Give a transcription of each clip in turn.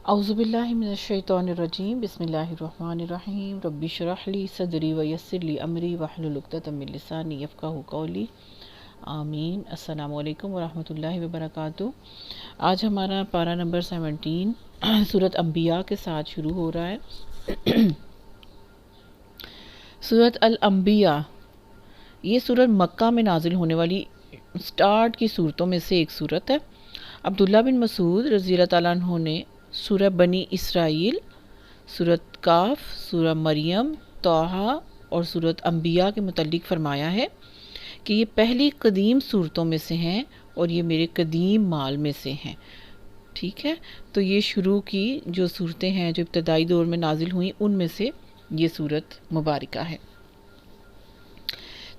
اعوذ باللہ من الشیطان الرجیم بسم اللہ الرحمن الرحیم رب اشرح لی صدری ویسر لی امری واحلل عقدۃ من لسانی یفقہوا قولی آمین۔ السلام علیکم ورحمۃ اللہ وبرکاتہ۔ آج ہمارا پارہ نمبر 17 سورۃ انبیاء کے ساتھ شروع ہو رہا ہے۔ سورۃ الانبیاء یہ سورت مکہ میں نازل ہونے والی سٹارٹ کی صورتوں میں سے ایک صورت ہے۔ عبداللہ بن مسعود رضی اللہ تعالیٰ عنہ نے سورہ بنی اسرائیل، سورۃ کاف، سورہ مریم، طٰہٰ اور سورۃ انبیاء کے متعلق فرمایا ہے کہ یہ پہلی قدیم صورتوں میں سے ہیں اور یہ میرے قدیم مال میں سے ہیں۔ ٹھیک ہے، تو یہ شروع کی جو صورتیں ہیں جو ابتدائی دور میں نازل ہوئیں ان میں سے یہ صورت مبارکہ ہے۔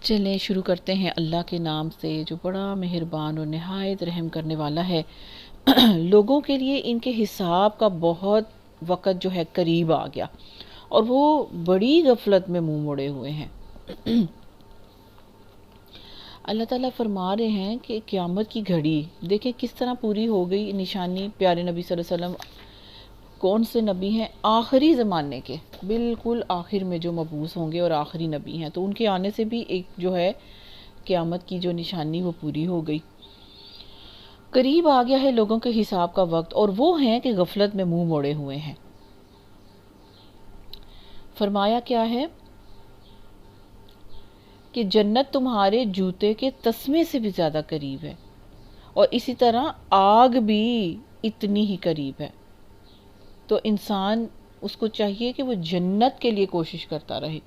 چلیں شروع کرتے ہیں اللہ کے نام سے جو بڑا مہربان اور نہایت رحم کرنے والا ہے۔ لوگوں کے لیے ان کے حساب کا بہت وقت جو ہے قریب آ گیا اور وہ بڑی غفلت میں منہ موڑے ہوئے ہیں۔ اللہ تعالیٰ فرما رہے ہیں کہ قیامت کی گھڑی دیکھیں کس طرح پوری ہو گئی۔ نشانی پیارے نبی صلی اللہ علیہ وسلم کون سے نبی ہیں؟ آخری زمانے کے، بالکل آخر میں جو مبعوث ہوں گے اور آخری نبی ہیں، تو ان کے آنے سے بھی ایک جو ہے قیامت کی جو نشانی وہ پوری ہو گئی۔ قریب آ گیا ہے لوگوں کے حساب کا وقت اور وہ ہیں کہ غفلت میں منہ موڑے ہوئے ہیں۔ فرمایا کیا ہے کہ جنت تمہارے جوتے کے تسمے سے بھی زیادہ قریب ہے اور اسی طرح آگ بھی اتنی ہی قریب ہے۔ تو انسان اس کو چاہیے کہ وہ جنت کے لیے کوشش کرتا رہے،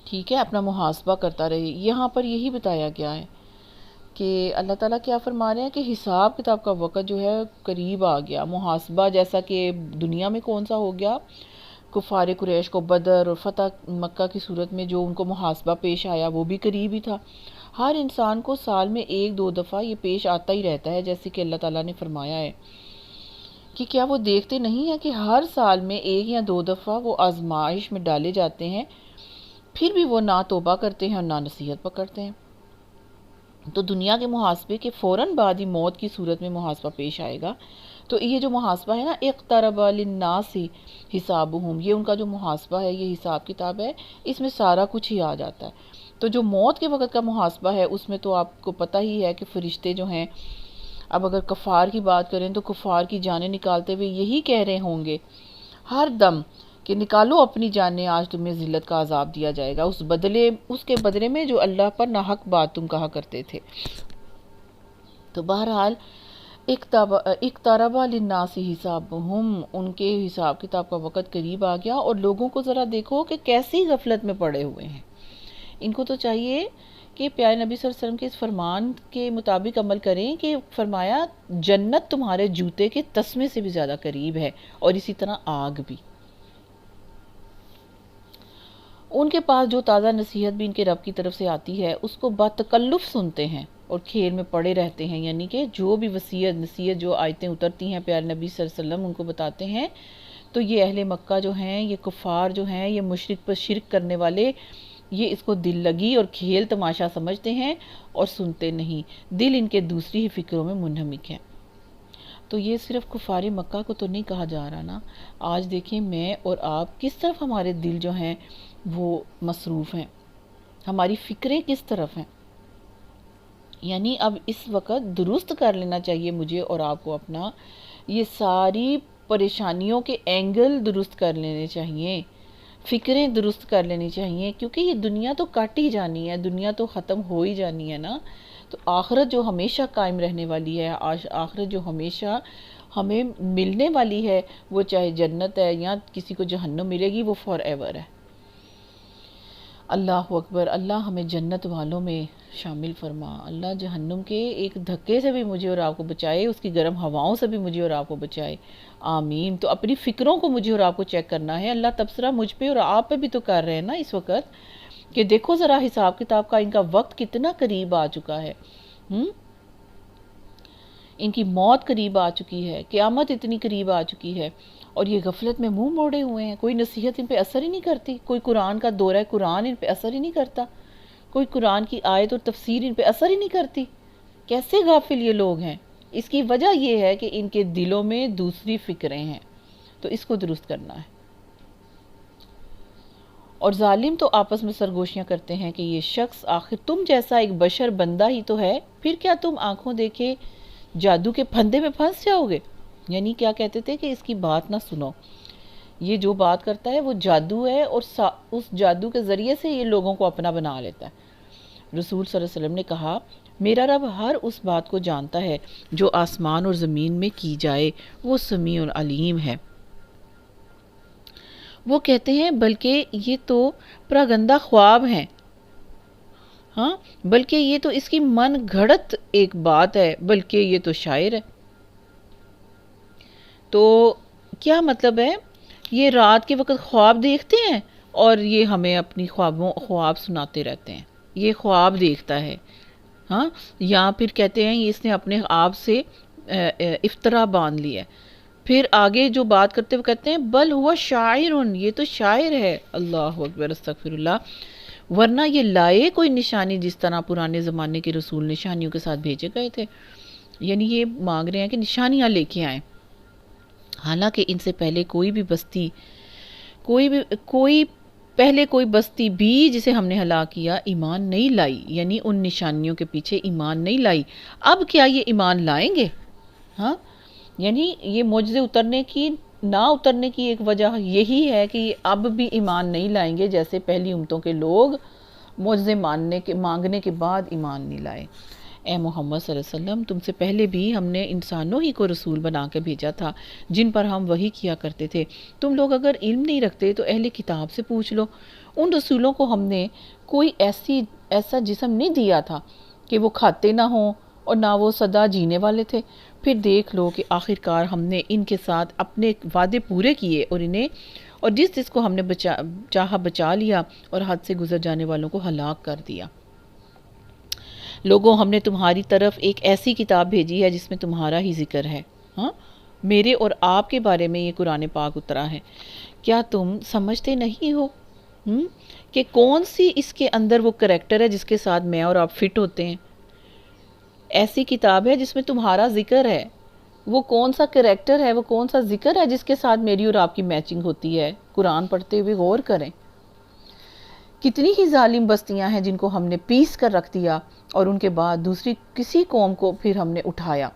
ٹھیک ہے، اپنا محاسبہ کرتا رہے۔ یہاں پر یہی بتایا گیا ہے کہ اللہ تعالیٰ کیا فرما رہے ہیں کہ حساب کتاب کا وقت جو ہے قریب آ گیا۔ محاسبہ جیسا کہ دنیا میں کون سا ہو گیا، کفار قریش کو بدر اور فتح مکہ کی صورت میں جو ان کو محاسبہ پیش آیا وہ بھی قریب ہی تھا۔ ہر انسان کو سال میں ایک دو دفعہ یہ پیش آتا ہی رہتا ہے، جیسے کہ اللہ تعالیٰ نے فرمایا ہے کہ کیا وہ دیکھتے نہیں ہیں کہ ہر سال میں ایک یا دو دفعہ وہ آزمائش میں ڈالے جاتے ہیں، پھر بھی وہ نہ توبہ کرتے ہیں اور نہ نصیحت پکڑتے ہیں۔ تو دنیا کے محاسبے کے فوراً بعد ہی موت کی صورت میں محاسبہ پیش آئے گا۔ تو یہ جو محاسبہ ہے نا، اقترب للناس حسابہم، یہ ان کا جو محاسبہ ہے، یہ حساب کتاب ہے، اس میں سارا کچھ ہی آ جاتا ہے۔ تو جو موت کے وقت کا محاسبہ ہے اس میں تو آپ کو پتہ ہی ہے کہ فرشتے جو ہیں، اب اگر کفار کی بات کریں تو کفار کی جانیں نکالتے ہوئے یہی کہہ رہے ہوں گے ہر دم کہ نکالو اپنی جانیں، آج تمہیں ذلت کا عذاب دیا جائے گا، اس کے بدلے میں جو اللہ پر ناحق بات تم کہا کرتے تھے۔ تو بہرحال اقترب للناس حسابہم، ان کے حساب کتاب کا وقت قریب آ گیا اور لوگوں کو ذرا دیکھو کہ کیسی غفلت میں پڑے ہوئے ہیں۔ ان کو تو چاہیے کہ پیارے نبی صلی اللہ علیہ وسلم کے اس فرمان کے مطابق عمل کریں کہ فرمایا جنت تمہارے جوتے کے تسمے سے بھی زیادہ قریب ہے اور اسی طرح آگ بھی۔ ان کے پاس جو تازہ نصیحت بھی ان کے رب کی طرف سے آتی ہے اس کو بتکلف سنتے ہیں اور کھیل میں پڑے رہتے ہیں، یعنی کہ جو بھی وصیت نصیحت جو آیتیں اترتی ہیں پیارے نبی صلی اللہ علیہ وسلم ان کو بتاتے ہیں، تو یہ اہل مکہ جو ہیں، یہ کفار جو ہیں، یہ مشرک پر شرک کرنے والے، یہ اس کو دل لگی اور کھیل تماشا سمجھتے ہیں اور سنتے نہیں، دل ان کے دوسری ہی فکروں میں منہمک ہے۔ تو یہ صرف کفار مکہ کو تو نہیں کہا جا رہا نا، آج دیکھیں میں اور آپ کس طرف ہمارے دل جو ہیں وہ مصروف ہیں، ہماری فکریں کس طرف ہیں۔ یعنی اب اس وقت درست کر لینا چاہیے مجھے اور آپ کو اپنا، یہ ساری پریشانیوں کے اینگل درست کر لینے چاہیے، فکریں درست کر لینی چاہیے، کیونکہ یہ دنیا تو کٹ ہی جانی ہے، دنیا تو ختم ہو ہی جانی ہے نا۔ تو آخرت جو ہمیشہ قائم رہنے والی ہے، آخرت جو ہمیشہ ہمیں ملنے والی ہے، وہ چاہے جنت ہے یا کسی کو جہنم ملے گی، وہ فار ایور ہے۔ اللہ اکبر، اللہ ہمیں جنت والوں میں شامل فرما، اللہ جہنم کے ایک دھکے سے بھی مجھے اور آپ کو بچائے، اس کی گرم ہواؤں سے بھی مجھے اور آپ کو بچائے، آمین۔ تو اپنی فکروں کو مجھے اور آپ کو چیک کرنا ہے، اللہ تبصرہ مجھ پہ اور آپ پہ بھی تو کر رہے ہیں نا اس وقت، کہ دیکھو ذرا حساب کتاب کا ان کا وقت کتنا قریب آ چکا ہے، ان کی موت قریب آ چکی ہے، قیامت اتنی قریب آ چکی ہے اور یہ غفلت میں منہ موڑے ہوئے ہیں، کوئی نصیحت ان پہ اثر ہی نہیں کرتی، کوئی قرآن کا دورہ قرآن ان پہ اثر ہی نہیں کرتا، کوئی قرآن کی آیت اور تفسیر ان پہ اثر ہی نہیں کرتی۔ کیسے غافل یہ لوگ ہیں، اس کی وجہ یہ ہے کہ ان کے دلوں میں دوسری فکریں ہیں، تو اس کو درست کرنا ہے۔ اور ظالم تو آپس میں سرگوشیاں کرتے ہیں کہ یہ شخص آخر تم جیسا ایک بشر بندہ ہی تو ہے، پھر کیا تم آنکھوں دیکھے جادو کے پھندے میں پھنس جاؤ گے؟ یعنی کیا کہتے تھے کہ اس کی بات نہ سنو، یہ جو بات کرتا ہے وہ جادو ہے، اور اس جادو کے ذریعے سے یہ لوگوں کو اپنا بنا لیتا ہے۔ رسول صلی اللہ علیہ وسلم نے کہا، میرا رب ہر اس بات کو جانتا ہے جو آسمان اور زمین میں کی جائے، وہ سمیع علیم ہے۔ وہ کہتے ہیں بلکہ یہ تو پراگندہ خواب ہیں، ہاں بلکہ یہ تو اس کی من گھڑت ایک بات ہے، بلکہ یہ تو شاعر ہے۔ تو کیا مطلب ہے؟ یہ رات کے وقت خواب دیکھتے ہیں اور یہ ہمیں اپنی خواب سناتے رہتے ہیں، یہ خواب دیکھتا ہے، ہاں، یا پھر کہتے ہیں اس نے اپنے آپ سے افترا باندھ لیا ہے۔ پھر آگے جو بات کرتے ہوئے کہتے ہیں بل ہوا شاعر، یہ تو شاعر ہے۔ اللہ اکبر، استغفر اللہ، ورنہ یہ لائے کوئی نشانی جس طرح پرانے زمانے کے رسول نشانیوں کے ساتھ بھیجے گئے تھے۔ یعنی یہ مانگ رہے ہیں کہ نشانیاں لے کے آئیں، حالانکہ ان سے پہلے کوئی بستی بھی جسے ہم نے ہلاک کیا ایمان نہیں لائی، یعنی ان نشانیوں کے پیچھے ایمان نہیں لائی۔ اب کیا یہ ایمان لائیں گے؟ ہاں، یعنی یہ معجزے نہ اترنے کی ایک وجہ یہی ہے کہ یہ اب بھی ایمان نہیں لائیں گے، جیسے پہلی امتوں کے لوگ معجزے مانگنے کے بعد ایمان نہیں لائے۔ اے محمد صلی اللہ علیہ وسلم، تم سے پہلے بھی ہم نے انسانوں ہی کو رسول بنا کے بھیجا تھا جن پر ہم وحی کیا کرتے تھے۔ تم لوگ اگر علم نہیں رکھتے تو اہل کتاب سے پوچھ لو، ان رسولوں کو ہم نے کوئی ایسا جسم نہیں دیا تھا کہ وہ کھاتے نہ ہوں اور نہ وہ سدا جینے والے تھے۔ پھر دیکھ لو کہ آخرکار ہم نے ان کے ساتھ اپنے وعدے پورے کیے اور جس کو ہم نے چاہا بچا لیا، اور حد سے گزر جانے والوں کو ہلاک کر دیا۔ لوگوں، ہم نے تمہاری طرف ایک ایسی کتاب بھیجی ہے جس میں تمہارا ہی ذکر ہے، ہاں، میرے اور آپ کے بارے میں یہ قرآن پاک اترا ہے۔ کیا تم سمجھتے نہیں ہو کہ کون سی اس کے اندر وہ کریکٹر ہے جس کے ساتھ میں اور آپ فٹ ہوتے ہیں؟ ایسی کتاب ہے جس میں تمہارا ذکر ہے، وہ کون سا کریکٹر ہے، وہ کون سا ذکر ہے جس کے ساتھ میری اور آپ کی میچنگ ہوتی ہے؟ قرآن پڑھتے ہوئے غور کریں۔ کتنی ہی ظالم بستیاں ہیں جن کو ہم نے پیس کر رکھ دیا، اور ان کے بعد دوسری کسی قوم کو پھر ہم نے اٹھایا۔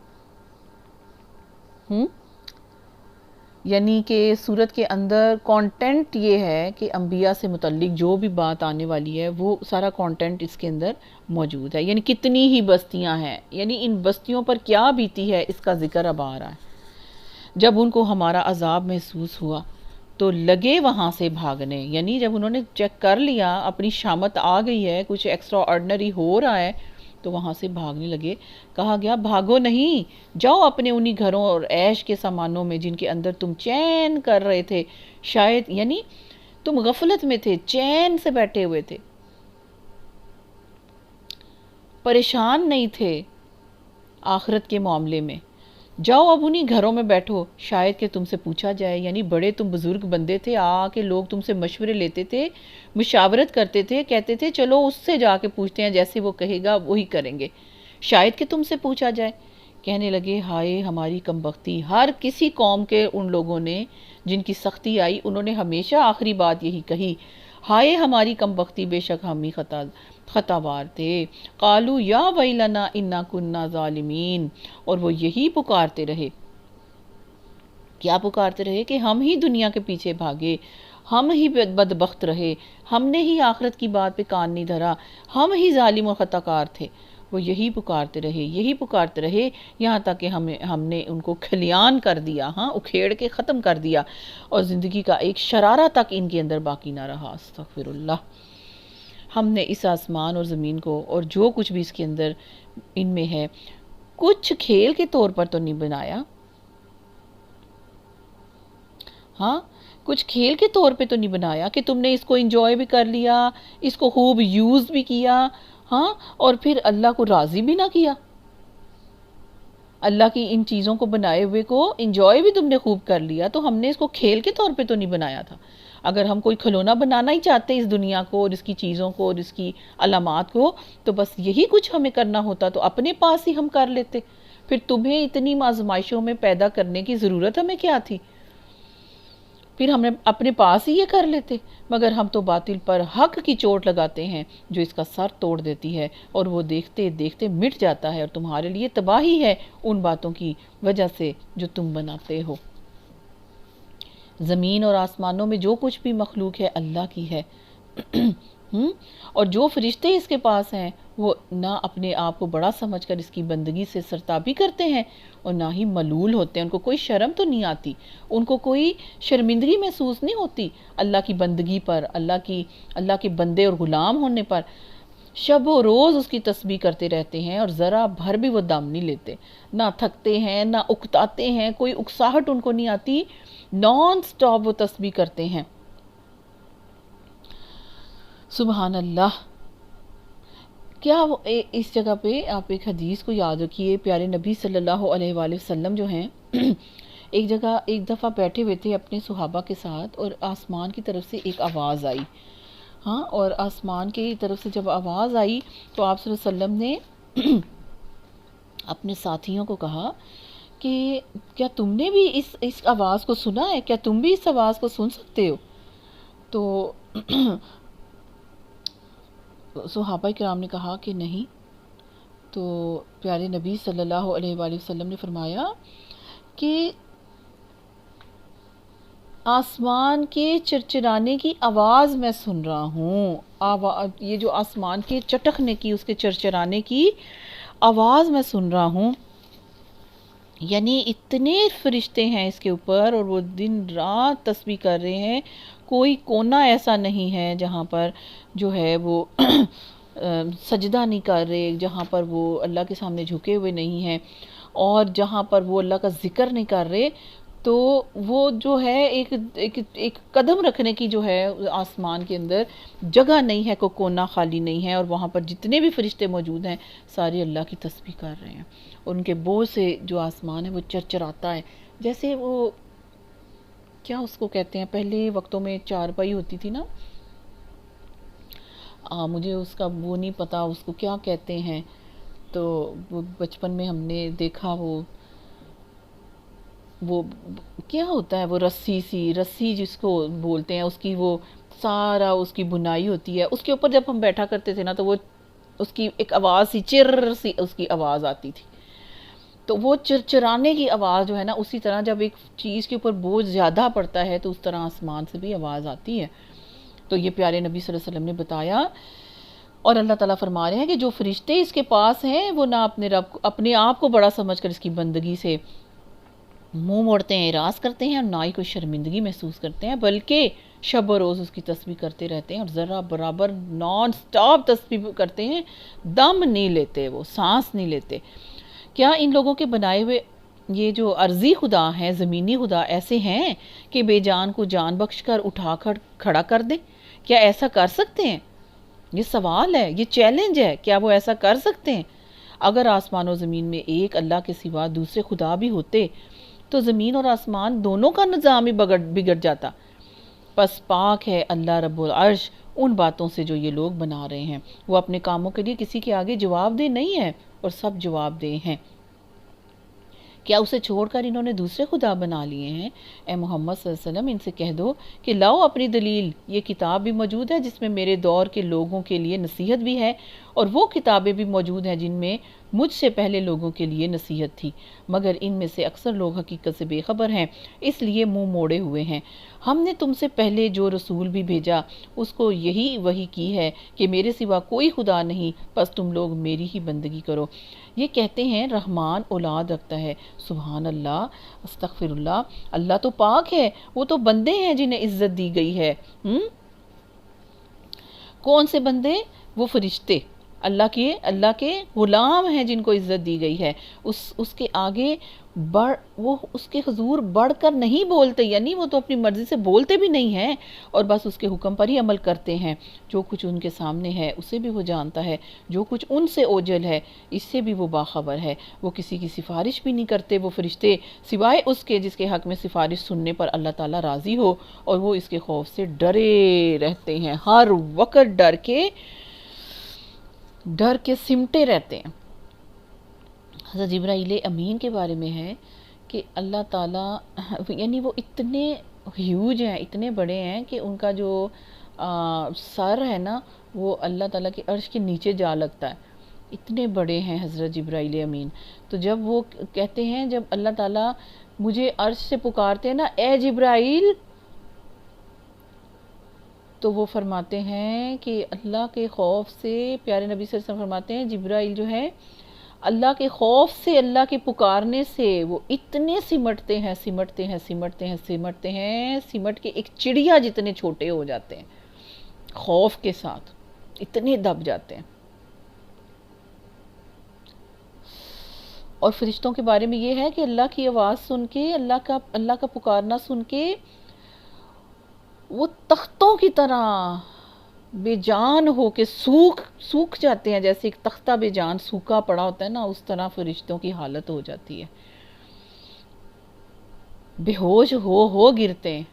یعنی کہ سورت کے اندر کانٹینٹ یہ ہے کہ انبیاء سے متعلق جو بھی بات آنے والی ہے وہ سارا کانٹینٹ اس کے اندر موجود ہے۔ یعنی کتنی ہی بستیاں ہیں، یعنی ان بستیوں پر کیا بیتی ہے اس کا ذکر اب آ رہا ہے۔ جب ان کو ہمارا عذاب محسوس ہوا تو لگے وہاں سے بھاگنے، یعنی جب انہوں نے چیک کر لیا اپنی شامت آ گئی ہے، کچھ ایکسٹرا آرڈنری ہو رہا ہے، تو وہاں سے بھاگنے لگے۔ کہا گیا بھاگو نہیں، جاؤ اپنے انہی گھروں اور عیش کے سامانوں میں جن کے اندر تم چین کر رہے تھے، شاید یعنی تم غفلت میں تھے، چین سے بیٹھے ہوئے تھے، پریشان نہیں تھے آخرت کے معاملے میں۔ جاؤ اب انہی گھروں میں بیٹھو، شاید کہ تم سے پوچھا جائے، یعنی بڑے تم بزرگ بندے تھے، کے لوگ تم سے مشورے لیتے تھے، مشاورت کرتے تھے، کہتے تھے چلو اس سے جا کے پوچھتے ہیں، جیسے وہ کہے گا وہی کریں گے، شاید کہ تم سے پوچھا جائے۔ کہنے لگے ہائے ہماری کم بختی۔ ہر کسی قوم کے ان لوگوں نے جن کی سختی آئی، انہوں نے ہمیشہ آخری بات یہی کہی، ہائے ہماری کم بختی، بے شک ہم ہی خطاوار تھے۔ قالوا یا ویلنا انا کننا ظالمین، اور وہ یہی پکارتے رہے، کیا پکارتے رہے؟ کہ ہم ہی دنیا کے پیچھے بھاگے، ہم ہی بدبخت رہے، ہم نے ہی آخرت کی بات پہ کان نہیں دھرا، ہم ہی ظالم و خطا کار تھے۔ وہ یہی پکارتے رہے یہاں تک کہ ہم نے ان کو کھلیان کر دیا، ہاں، اکھیڑ کے ختم کر دیا، اور زندگی کا ایک شرارہ تک ان کے اندر باقی نہ رہا۔ استغفر اللہ۔ ہم نے اس آسمان اور زمین کو اور جو کچھ بھی اس کے اندر ان میں ہے کچھ کھیل کے طور پر تو نہیں بنایا، ہاں، کچھ کھیل کے طور پہ تو نہیں بنایا کہ تم نے اس کو انجوائے بھی کر لیا، اس کو خوب یوز بھی کیا، ہاں، اور پھر اللہ کو راضی بھی نہ کیا۔ اللہ کی ان چیزوں کو بنائے ہوئے کو انجوائے بھی تم نے خوب کر لیا، تو ہم نے اس کو کھیل کے طور پہ تو نہیں بنایا تھا۔ اگر ہم کوئی کھلونا بنانا ہی چاہتے اس دنیا کو اور اس کی چیزوں کو اور اس کی علامات کو، تو بس یہی کچھ ہمیں کرنا ہوتا، تو اپنے پاس ہی ہم کر لیتے۔ پھر تمہیں اتنی آزمائشوں میں پیدا کرنے کی ضرورت ہمیں کیا تھی؟ پھر ہم اپنے پاس ہی یہ کر لیتے، مگر ہم تو باطل پر حق کی چوٹ لگاتے ہیں جو اس کا سر توڑ دیتی ہے، اور وہ دیکھتے دیکھتے مٹ جاتا ہے، اور تمہارے لیے تباہی ہے ان باتوں کی وجہ سے جو تم بناتے ہو۔ زمین اور آسمانوں میں جو کچھ بھی مخلوق ہے اللہ کی ہے، اور جو فرشتے اس کے پاس ہیں وہ نہ اپنے آپ کو بڑا سمجھ کر اس کی بندگی سے سرتابی کرتے ہیں اور نہ ہی ملول ہوتے ہیں۔ ان کو کوئی شرم تو نہیں آتی، ان کو کوئی شرمندگی محسوس نہیں ہوتی اللہ کی بندگی پر، اللہ کے بندے اور غلام ہونے پر۔ شب و روز اس کی تسبیح کرتے رہتے ہیں اور ذرا بھر بھی وہ دم نہیں لیتے، نہ تھکتے ہیں نہ اکتاتے ہیں، کوئی اکساہٹ ان کو نہیں آتی، نان سٹاپ وہ تسبیح کرتے ہیں۔ سبحان اللہ۔ کیا اس جگہ پہ آپ ایک حدیث کو یاد رکھیے، پیارے نبی صلی اللہ علیہ وآلہ وسلم جو ہیں ایک دفعہ بیٹھے ہوئے تھے اپنے صحابہ کے ساتھ، اور آسمان کی طرف سے ایک آواز آئی، ہاں، اور آسمان کی طرف سے جب آواز آئی تو آپ صلی اللہ علیہ وسلم نے اپنے ساتھیوں کو کہا کہ کیا تم نے بھی اس آواز کو سنا ہے؟ کیا تم بھی اس آواز کو سن سکتے ہو؟ تو صحابہ کرام نے کہا کہ نہیں۔ تو پیارے نبی صلی اللہ علیہ وآلہ وسلم نے فرمایا کہ آسمان کے چرچرانے کی آواز میں سن رہا ہوں، یہ جو آسمان کے چٹکنے کی، اس کے چرچرانے کی آواز میں سن رہا ہوں۔ یعنی اتنے فرشتے ہیں اس کے اوپر، اور وہ دن رات تسبیح کر رہے ہیں، کوئی کونا ایسا نہیں ہے جہاں پر جو ہے وہ سجدہ نہیں کر رہے، جہاں پر وہ اللہ کے سامنے جھکے ہوئے نہیں ہیں، اور جہاں پر وہ اللہ کا ذکر نہیں کر رہے۔ تو وہ جو ہے ایک قدم رکھنے کی جو ہے آسمان کے اندر جگہ نہیں ہے، کوئی کونا خالی نہیں ہے، اور وہاں پر جتنے بھی فرشتے موجود ہیں سارے اللہ کی تسبیح کر رہے ہیں، اور ان کے بوجھ سے جو آسمان ہے وہ چرچراتا ہے، جیسے وہ کیا اس کو کہتے ہیں، پہلے وقتوں میں چارپائی ہوتی تھی نا، مجھے اس کا وہ نہیں پتا اس کو کیا کہتے ہیں، تو وہ بچپن میں ہم نے دیکھا، وہ کیا ہوتا ہے، وہ رسی جس کو بولتے ہیں، اس کی وہ سارا اس کی بنائی ہوتی ہے، اس کے اوپر جب ہم بیٹھا کرتے تھے نا تو وہ اس کی ایک آواز سی چر سی اس کی آواز آتی تھی، تو وہ چرچرانے کی آواز جو ہے نا، اسی طرح جب ایک چیز کے اوپر بوجھ زیادہ پڑتا ہے تو اس طرح آسمان سے بھی آواز آتی ہے۔ تو یہ پیارے نبی صلی اللہ علیہ وسلم نے بتایا، اور اللہ تعالیٰ فرما رہے ہیں کہ جو فرشتے اس کے پاس ہیں وہ نہ اپنے آپ کو بڑا سمجھ کر اس کی بندگی سے منہ موڑتے ہیں، اعراض کرتے ہیں، اور نہ ہی کوئی شرمندگی محسوس کرتے ہیں، بلکہ شب و روز اس کی تسبیح کرتے رہتے ہیں، اور ذرا برابر نان سٹاپ تسبیح کرتے ہیں، دم نہیں لیتے، وہ سانس نہیں لیتے۔ کیا ان لوگوں کے بنائے ہوئے یہ جو عرضی خدا ہیں، زمینی خدا ایسے ہیں کہ بے جان کو جان بخش کر اٹھا کر کھڑا کر دیں؟ کیا ایسا کر سکتے ہیں؟ یہ سوال ہے، یہ چیلنج ہے، کیا وہ ایسا کر سکتے ہیں؟ اگر آسمان و زمین میں ایک اللہ کے سوا دوسرے خدا بھی ہوتے تو زمین اور آسمان دونوں کا نظام ہی بگڑ جاتا۔ پس پاک ہے اللہ رب العرش ان باتوں سے جو یہ لوگ بنا رہے ہیں، وہ اپنے کاموں کے لیے کسی کے آگے جواب دہ نہیں ہے، اور سب جواب دہ ہیں۔ کیا اسے چھوڑ کر انہوں نے دوسرے خدا بنا لیے ہیں؟ اے محمد صلی اللہ علیہ وسلم ان سے کہہ دو کہ لاؤ اپنی دلیل، یہ کتاب بھی موجود ہے جس میں میرے دور کے لوگوں کے لیے نصیحت بھی ہے، اور وہ کتابیں بھی موجود ہیں جن میں مجھ سے پہلے لوگوں کے لیے نصیحت تھی، مگر ان میں سے اکثر لوگ حقیقت سے بے خبر ہیں، اس لیے منہ موڑے ہوئے ہیں۔ ہم نے تم سے پہلے جو رسول بھی بھیجا اس کو یہی وحی کی ہے کہ میرے سوا کوئی خدا نہیں، بس تم لوگ میری ہی بندگی کرو۔ یہ کہتے ہیں رحمان اولاد رکھتا ہے، سبحان اللہ، استغفر اللہ، اللہ تو پاک ہے، وہ تو بندے ہیں جنہیں عزت دی گئی ہے۔ کون سے بندے؟ وہ فرشتے، اللہ کے غلام ہیں جن کو عزت دی گئی ہے، اس کے آگے وہ اس کے حضور بڑھ کر نہیں بولتے، یعنی وہ تو اپنی مرضی سے بولتے بھی نہیں ہیں، اور بس اس کے حکم پر ہی عمل کرتے ہیں۔ جو کچھ ان کے سامنے ہے اسے بھی وہ جانتا ہے، جو کچھ ان سے اوجھل ہے اس سے بھی وہ باخبر ہے۔ وہ کسی کی سفارش بھی نہیں کرتے وہ فرشتے، سوائے اس کے جس کے حق میں سفارش سننے پر اللہ تعالیٰ راضی ہو، اور وہ اس کے خوف سے ڈرے رہتے ہیں، ہر وقت ڈر کے سمٹے رہتے ہیں۔ حضرت جبرائیل امین کے بارے میں ہے کہ اللہ تعالیٰ یعنی وہ اتنے ہیوج ہیں، اتنے بڑے ہیں کہ ان کا جو سر ہے نا وہ اللہ تعالیٰ کے عرش کے نیچے جا لگتا ہے، اتنے بڑے ہیں حضرت جبرائیل امین۔ تو جب وہ کہتے ہیں، جب اللہ تعالیٰ مجھے عرش سے پکارتے ہیں نا، اے جبرائیل، تو وہ فرماتے ہیں کہ اللہ کے خوف سے، پیارے نبی صلی اللہ علیہ وسلم فرماتے ہیں جبرائیل جو ہے اللہ کے خوف سے، اللہ کے پکارنے سے وہ اتنے سمٹتے ہیں، سمٹتے ہیں، سمٹتے ہیں، سمٹتے ہیں، سمٹ کے ایک چڑیا جتنے چھوٹے ہو جاتے ہیں، خوف کے ساتھ اتنے دب جاتے ہیں۔ اور فرشتوں کے بارے میں یہ ہے کہ اللہ کی آواز سن کے، اللہ کا پکارنا سن کے وہ تختوں کی طرح بے جان ہو کے سوکھ جاتے ہیں، جیسے ایک تختہ بے جان سوکھا پڑا ہوتا ہے نا، اس طرح فرشتوں کی حالت ہو جاتی ہے، بے ہوش ہو گرتے ہیں،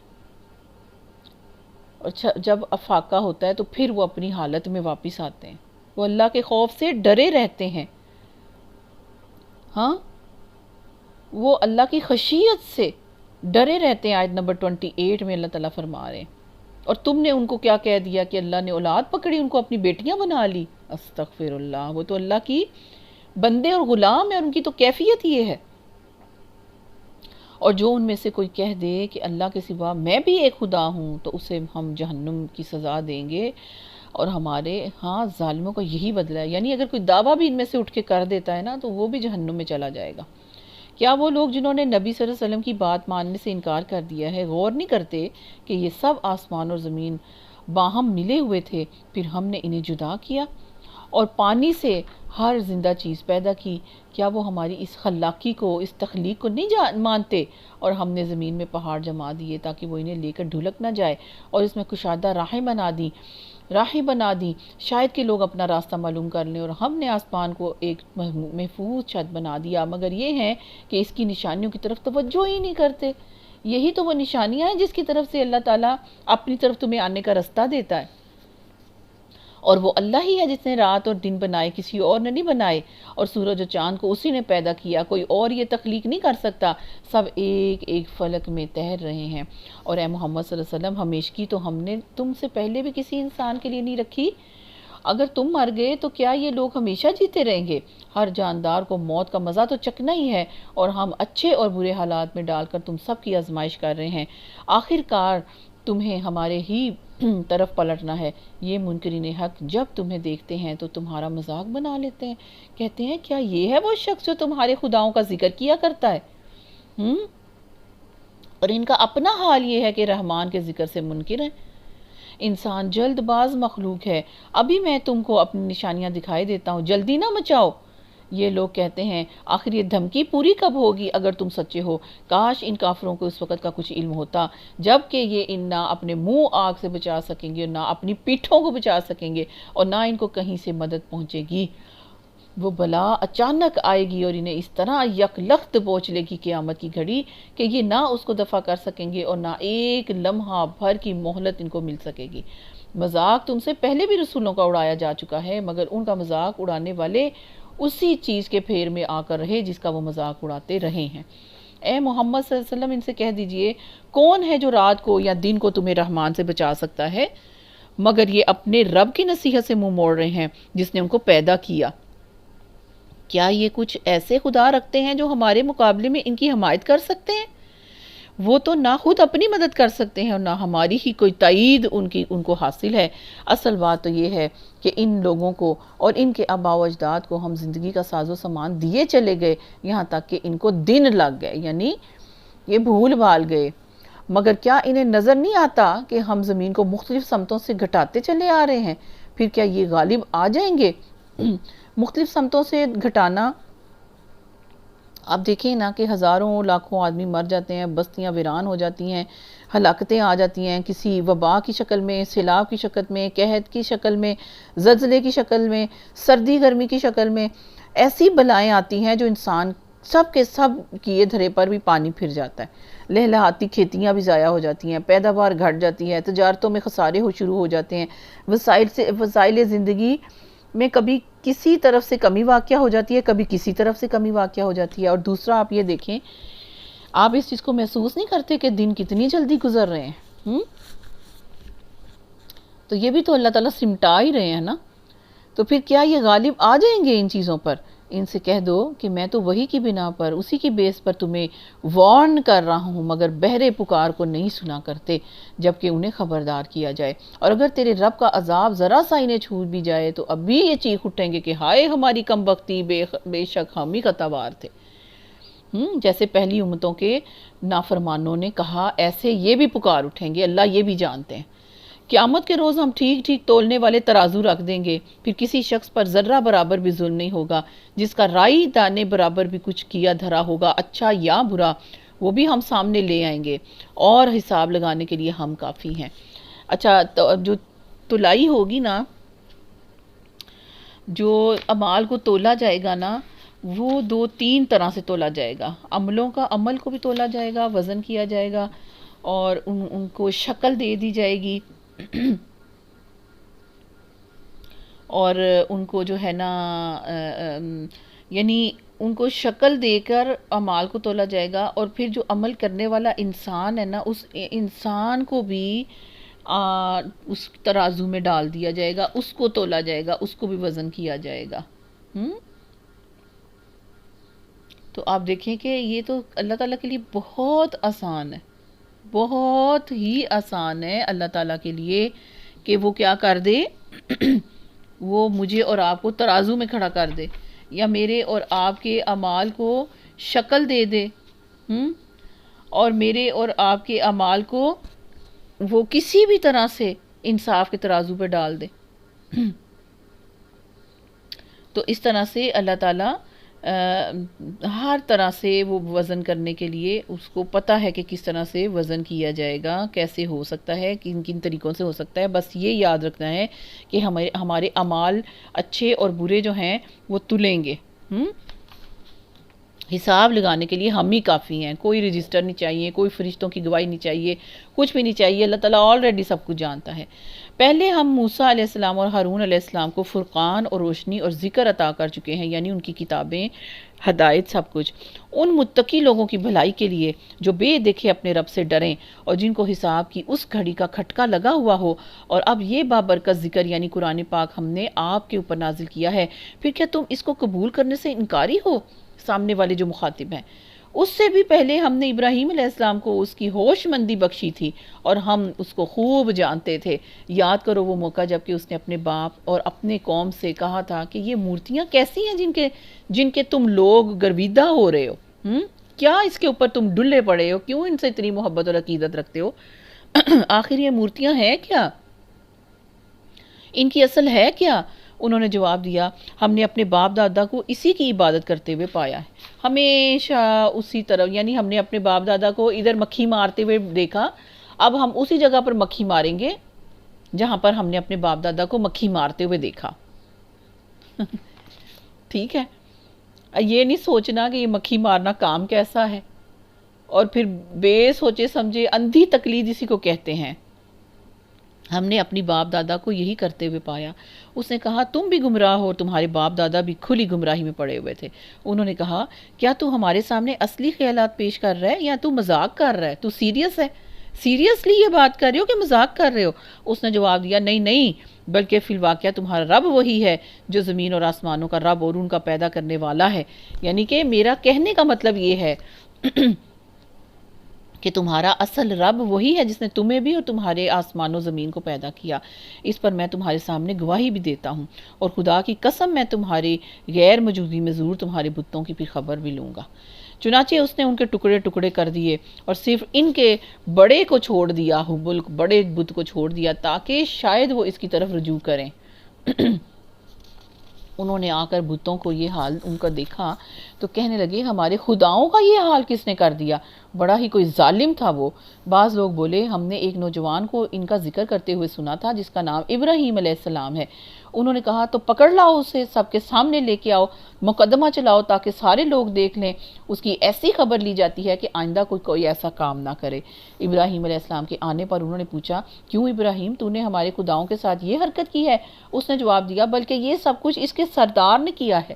اور جب افاقہ ہوتا ہے تو پھر وہ اپنی حالت میں واپس آتے ہیں، وہ اللہ کے خوف سے ڈرے رہتے ہیں، ہاں وہ اللہ کی خشیت سے ڈرے رہتے ہیں۔ آیت نمبر 28 میں اللہ تعالیٰ فرما رہے ہیں، اور تم نے ان کو کیا کہہ دیا کہ اللہ نے اولاد پکڑی، ان کو اپنی بیٹیاں بنا لی۔ استغفر اللہ، وہ تو اللہ کی بندے اور غلام ہیں، اور ان کی تو کیفیت یہ ہے۔ اور جو ان میں سے کوئی کہہ دے کہ اللہ کے سوا میں بھی ایک خدا ہوں، تو اسے ہم جہنم کی سزا دیں گے، اور ہمارے ہاں ظالموں کا یہی بدلہ ہے۔ یعنی اگر کوئی دعویٰ بھی ان میں سے اٹھ کے کر دیتا ہے نا، تو وہ بھی جہنم میں چلا جائے گا۔ کیا وہ لوگ جنہوں نے نبی صلی اللہ علیہ وسلم کی بات ماننے سے انکار کر دیا ہے غور نہیں کرتے کہ یہ سب آسمان اور زمین باہم ملے ہوئے تھے، پھر ہم نے انہیں جدا کیا اور پانی سے ہر زندہ چیز پیدا کی؟ کیا وہ ہماری اس خلاقی کو، اس تخلیق کو نہیں مانتے؟ اور ہم نے زمین میں پہاڑ جما دیے تاکہ وہ انہیں لے کر ڈھلک نہ جائے، اور اس میں کشادہ راہیں بنا دی شاید کہ لوگ اپنا راستہ معلوم کر لیں، اور ہم نے آسمان کو ایک محفوظ چھت بنا دیا، مگر یہ ہے کہ اس کی نشانیوں کی طرف توجہ ہی نہیں کرتے۔ یہی تو وہ نشانیاں ہیں جس کی طرف سے اللہ تعالیٰ اپنی طرف تمہیں آنے کا رستہ دیتا ہے، اور وہ اللہ ہی ہے جس نے رات اور دن بنائے، کسی اور نے نہیں بنائے، اور سورج اور چاند کو اسی نے پیدا کیا، کوئی اور یہ تخلیق نہیں کر سکتا، سب ایک ایک فلک میں تیر رہے ہیں۔ اور اے محمد صلی اللہ علیہ وسلم، ہمیشگی تو ہم نے تم سے پہلے بھی کسی انسان کے لیے نہیں رکھی، اگر تم مر گئے تو کیا یہ لوگ ہمیشہ جیتے رہیں گے؟ ہر جاندار کو موت کا مزہ تو چکنا ہی ہے، اور ہم اچھے اور برے حالات میں ڈال کر تم سب کی آزمائش کر رہے ہیں، آخر کار تمہیں ہمارے ہی طرف پلٹنا ہے۔ یہ منکرین حق جب تمہیں دیکھتے ہیں تو تمہارا مذاق بنا لیتے ہیں، کہتے ہیں کیا یہ ہے وہ شخص جو تمہارے خداؤں کا ذکر کیا کرتا ہے؟ اور ان کا اپنا حال یہ ہے کہ رحمان کے ذکر سے منکر ہیں۔ انسان جلد باز مخلوق ہے، ابھی میں تم کو اپنی نشانیاں دکھائی دیتا ہوں، جلدی نہ مچاؤ۔ یہ لوگ کہتے ہیں آخر یہ دھمکی پوری کب ہوگی اگر تم سچے ہو؟ کاش ان کافروں کو اس وقت کا کچھ علم ہوتا جب کہ یہ نہ اپنے منہ آگ سے بچا سکیں گے، نہ اپنی پیٹھوں کو بچا سکیں گے، اور نہ ان کو کہیں سے مدد پہنچے گی۔ وہ بلا اچانک آئے گی اور انہیں اس طرح یک لخت بوچھ لے گی قیامت کی گھڑی کہ یہ نہ اس کو دفع کر سکیں گے، اور نہ ایک لمحہ بھر کی مہلت ان کو مل سکے گی۔ مذاق تم سے پہلے بھی رسولوں کا اڑایا جا چکا ہے، مگر ان کا مذاق اڑانے والے اسی چیز کے پھیر میں آ کر رہے جس کا وہ مذاق اڑاتے رہے ہیں۔ اے محمد صلی اللہ علیہ وسلم، ان سے کہہ دیجئے کون ہے جو رات کو یا دن کو تمہیں رحمان سے بچا سکتا ہے؟ مگر یہ اپنے رب کی نصیحت سے منہ موڑ رہے ہیں جس نے ان کو پیدا کیا۔ کیا یہ کچھ ایسے خدا رکھتے ہیں جو ہمارے مقابلے میں ان کی حمایت کر سکتے ہیں؟ وہ تو نہ خود اپنی مدد کر سکتے ہیں اور نہ ہماری ہی کوئی تائید ان کو حاصل ہے۔ اصل بات تو یہ ہے کہ ان لوگوں کو اور ان کے آباء و اجداد کو ہم زندگی کا ساز و سامان دیے چلے گئے، یہاں تک کہ ان کو دن لگ گئے، یعنی یہ بھول بھال گئے۔ مگر کیا انہیں نظر نہیں آتا کہ ہم زمین کو مختلف سمتوں سے گھٹاتے چلے آ رہے ہیں؟ پھر کیا یہ غالب آ جائیں گے؟ مختلف سمتوں سے گھٹانا، آپ دیکھیں نا کہ ہزاروں لاکھوں آدمی مر جاتے ہیں، بستیاں ویران ہو جاتی ہیں، ہلاکتیں آ جاتی ہیں، کسی وبا کی شکل میں، سیلاب کی شکل میں، قحط کی شکل میں، زلزلے کی شکل میں، سردی گرمی کی شکل میں، ایسی بلائیں آتی ہیں جو انسان سب کے سب کیے دھرے پر بھی پانی پھر جاتا ہے، لہلہاتی کھیتیاں بھی ضائع ہو جاتی ہیں، پیداوار گھٹ جاتی ہے، تجارتوں میں خسارے شروع ہو جاتے ہیں، وسائل زندگی میں کبھی کسی طرف سے کمی واقع ہو جاتی ہے، کبھی کسی طرف سے کمی واقع ہو جاتی ہے. اور دوسرا آپ یہ دیکھیں، آپ اس چیز کو محسوس نہیں کرتے کہ دن کتنی جلدی گزر رہے ہیں؟ تو یہ بھی تو اللہ تعالیٰ سمٹا ہی رہے ہیں نا. تو پھر کیا یہ غالب آ جائیں گے ان چیزوں پر؟ ان سے کہہ دو کہ میں تو وہی کی بنا پر، اسی کی بیس پر تمہیں وارن کر رہا ہوں، مگر بہرے پکار کو نہیں سنا کرتے جبکہ انہیں خبردار کیا جائے. اور اگر تیرے رب کا عذاب ذرا سا انہیں چھو بھی جائے تو اب بھی یہ چیخ اٹھیں گے کہ ہائے ہماری کم بختی، بے شک ہم ہی خطا بار تھے. جیسے پہلی امتوں کے نافرمانوں نے کہا، ایسے یہ بھی پکار اٹھیں گے. اللہ یہ بھی جانتے ہیں. قیامت کے روز ہم ٹھیک ٹھیک تولنے والے ترازو رکھ دیں گے، پھر کسی شخص پر ذرہ برابر بھی ظلم نہیں ہوگا. جس کا رائی دانے برابر بھی کچھ کیا دھرا ہوگا، اچھا یا برا، وہ بھی ہم سامنے لے آئیں گے، اور حساب لگانے کے لیے ہم کافی ہیں. اچھا، جو تلائی ہوگی نا، جو اعمال کو تولا جائے گا نا، وہ 2-3 طرح سے تولا جائے گا. عملوں کا عمل کو بھی تولا جائے گا، وزن کیا جائے گا، اور ان کو شکل دے دی جائے گی اور ان کو جو ہے نا یعنی ان کو شکل دے کر اعمال کو تولا جائے گا. اور پھر جو عمل کرنے والا انسان ہے نا، اس انسان کو بھی اس ترازو میں ڈال دیا جائے گا، اس کو تولا جائے گا، اس کو بھی وزن کیا جائے گا. تو آپ دیکھیں کہ یہ تو اللہ تعالیٰ کے لیے بہت آسان ہے، بہت ہی آسان ہے اللہ تعالیٰ کے لیے کہ وہ کیا کر دے وہ مجھے اور آپ کو ترازو میں کھڑا کر دے، یا میرے اور آپ کے اعمال کو شکل دے دے، اور میرے اور آپ کے اعمال کو وہ کسی بھی طرح سے انصاف کے ترازو پہ ڈال دے. تو اس طرح سے اللہ تعالیٰ ہر طرح سے وہ وزن کرنے کے لیے اس کو پتہ ہے کہ کس طرح سے وزن کیا جائے گا، کیسے ہو سکتا ہے، کن کن طریقوں سے ہو سکتا ہے. بس یہ یاد رکھنا ہے کہ ہمارے اعمال اچھے اور برے جو ہیں وہ تلیں گے. حساب لگانے کے لیے ہم ہی کافی ہیں. کوئی رجسٹر نہیں چاہیے، کوئی فرشتوں کی گواہی نہیں چاہیے، کچھ بھی نہیں چاہیے. اللہ تعالیٰ آلریڈی سب کچھ جانتا ہے. پہلے ہم موسیٰ علیہ السلام اور ہارون علیہ السلام کو فرقان اور روشنی اور ذکر عطا کر چکے ہیں، یعنی ان کی کتابیں، ہدایت، سب کچھ ان متقی لوگوں کی بھلائی کے لیے جو بے دیکھے اپنے رب سے ڈریں اور جن کو حساب کی اس گھڑی کا کھٹکا لگا ہوا ہو. اور اب یہ بابرکت ذکر یعنی قرآن پاک ہم نے آپ کے اوپر نازل کیا ہے، پھر کیا تم اس کو قبول کرنے سے انکاری ہو؟ سامنے والے جو مخاطب ہیں، اس سے بھی پہلے ہم نے ابراہیم علیہ السلام کو اس کی ہوش مندی بخشی تھی اور ہم اس کو خوب جانتے تھے. یاد کرو وہ موقع جب کہ اس نے اپنے باپ اور اپنے قوم سے کہا تھا کہ یہ مورتیاں کیسی ہیں جن کے تم لوگ گرویدہ ہو رہے ہو، کیا اس کے اوپر تم ڈلے پڑے ہو، کیوں ان سے اتنی محبت اور عقیدت رکھتے ہو؟ آخر یہ مورتیاں ہیں کیا؟ ان کی اصل ہے کیا؟ انہوں نے جواب دیا، ہم نے اپنے باپ دادا کو اسی کی عبادت کرتے ہوئے پایا ہے، ہمیشہ اسی طرف. یعنی ہم نے اپنے باپ دادا کو ادھر مکھی مارتے ہوئے دیکھا، اب ہم اسی جگہ پر مکھی ماریں گے جہاں پر ہم نے اپنے باپ دادا کو مکھی مارتے ہوئے دیکھا. ٹھیک ہے، یہ نہیں سوچنا کہ یہ مکھی مارنا کام کیسا ہے، اور پھر بے سوچے سمجھے اندھی تقلید اسی کو کہتے ہیں. ہم نے اپنی باپ دادا کو یہی کرتے ہوئے پایا. اس نے کہا، تم بھی گمراہ ہو، تمہارے باپ دادا بھی کھلی گمراہی میں پڑے ہوئے تھے. انہوں نے کہا، کیا تو ہمارے سامنے اصلی خیالات پیش کر رہا ہے یا تو مذاق کر رہا ہے؟ تو سیریس ہے؟ سیریسلی یہ بات کر رہے ہو کہ مذاق کر رہے ہو؟ اس نے جواب دیا، نہیں، بلکہ فی الواقعہ تمہارا رب وہی ہے جو زمین اور آسمانوں کا رب اور ان کا پیدا کرنے والا ہے. یعنی کہ میرا کہنے کا مطلب یہ ہے کہ تمہارا اصل رب وہی ہے جس نے تمہیں بھی اور تمہارے آسمان و زمین کو پیدا کیا. اس پر میں تمہارے سامنے گواہی بھی دیتا ہوں، اور خدا کی قسم میں تمہاری غیر موجودگی میں ضرور تمہارے بتوں کی بھی خبر بھی لوں گا. چنانچہ اس نے ان کے ٹکڑے ٹکڑے کر دیے اور صرف ان کے بڑے کو چھوڑ دیا، حبل بڑے بت کو چھوڑ دیا، تاکہ شاید وہ اس کی طرف رجوع کریں. انہوں نے آ کر بتوں کو یہ حال ان کا دیکھا تو کہنے لگے، ہمارے خداؤں کا یہ حال کس نے کر دیا؟ بڑا ہی کوئی ظالم تھا وہ. بعض لوگ بولے، ہم نے ایک نوجوان کو ان کا ذکر کرتے ہوئے سنا تھا جس کا نام ابراہیم علیہ السلام ہے. انہوں نے کہا تو پکڑ لاؤ اسے، سب کے سامنے لے کے آؤ، مقدمہ چلاؤ تاکہ سارے لوگ دیکھ لیں۔ اس کی ایسی خبر لی جاتی ہے کہ آئندہ کوئی ایسا کام نہ کرے۔ ابراہیم علیہ السلام کے آنے پر انہوں نے پوچھا، کیوں ابراہیم، تو نے ہمارے خداؤں کے ساتھ یہ حرکت کی ہے؟ اس نے جواب دیا، بلکہ یہ سب کچھ اس کے سردار نے کیا ہے،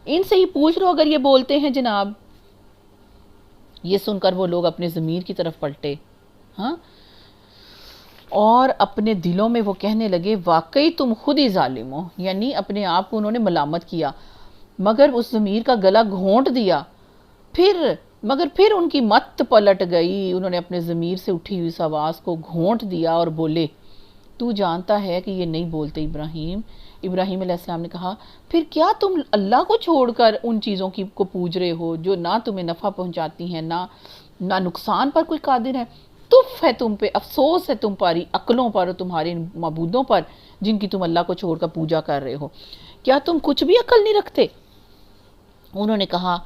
ان سے ہی پوچھ لو اگر یہ بولتے ہیں جناب۔ یہ سن کر وہ لوگ اپنے ضمیر کی طرف پلٹے، ہاں، اور اپنے دلوں میں وہ کہنے لگے، واقعی تم خود ہی ظالم ہو، یعنی اپنے آپ کو انہوں نے ملامت کیا، مگر اس ضمیر کا گلا گھونٹ دیا۔ مگر پھر ان کی مت پلٹ گئی، انہوں نے اپنے ضمیر سے اٹھی ہوئی اس آواز کو گھونٹ دیا اور بولے، تو جانتا ہے کہ یہ نہیں بولتے ابراہیم۔ ابراہیم علیہ السلام نے کہا، پھر کیا تم اللہ کو چھوڑ کر ان چیزوں کو پوج رہے ہو جو نہ تمہیں نفع پہنچاتی ہیں نہ نقصان پر کوئی قادر ہے؟ تف ہے تم پہ، افسوس ہے تمہاری عقلوں پر اور تمہارے معبودوں پر جن کی تم اللہ کو چھوڑ کر پوجا کر رہے ہو، کیا تم کچھ بھی عقل نہیں رکھتے؟ انہوں نے کہا،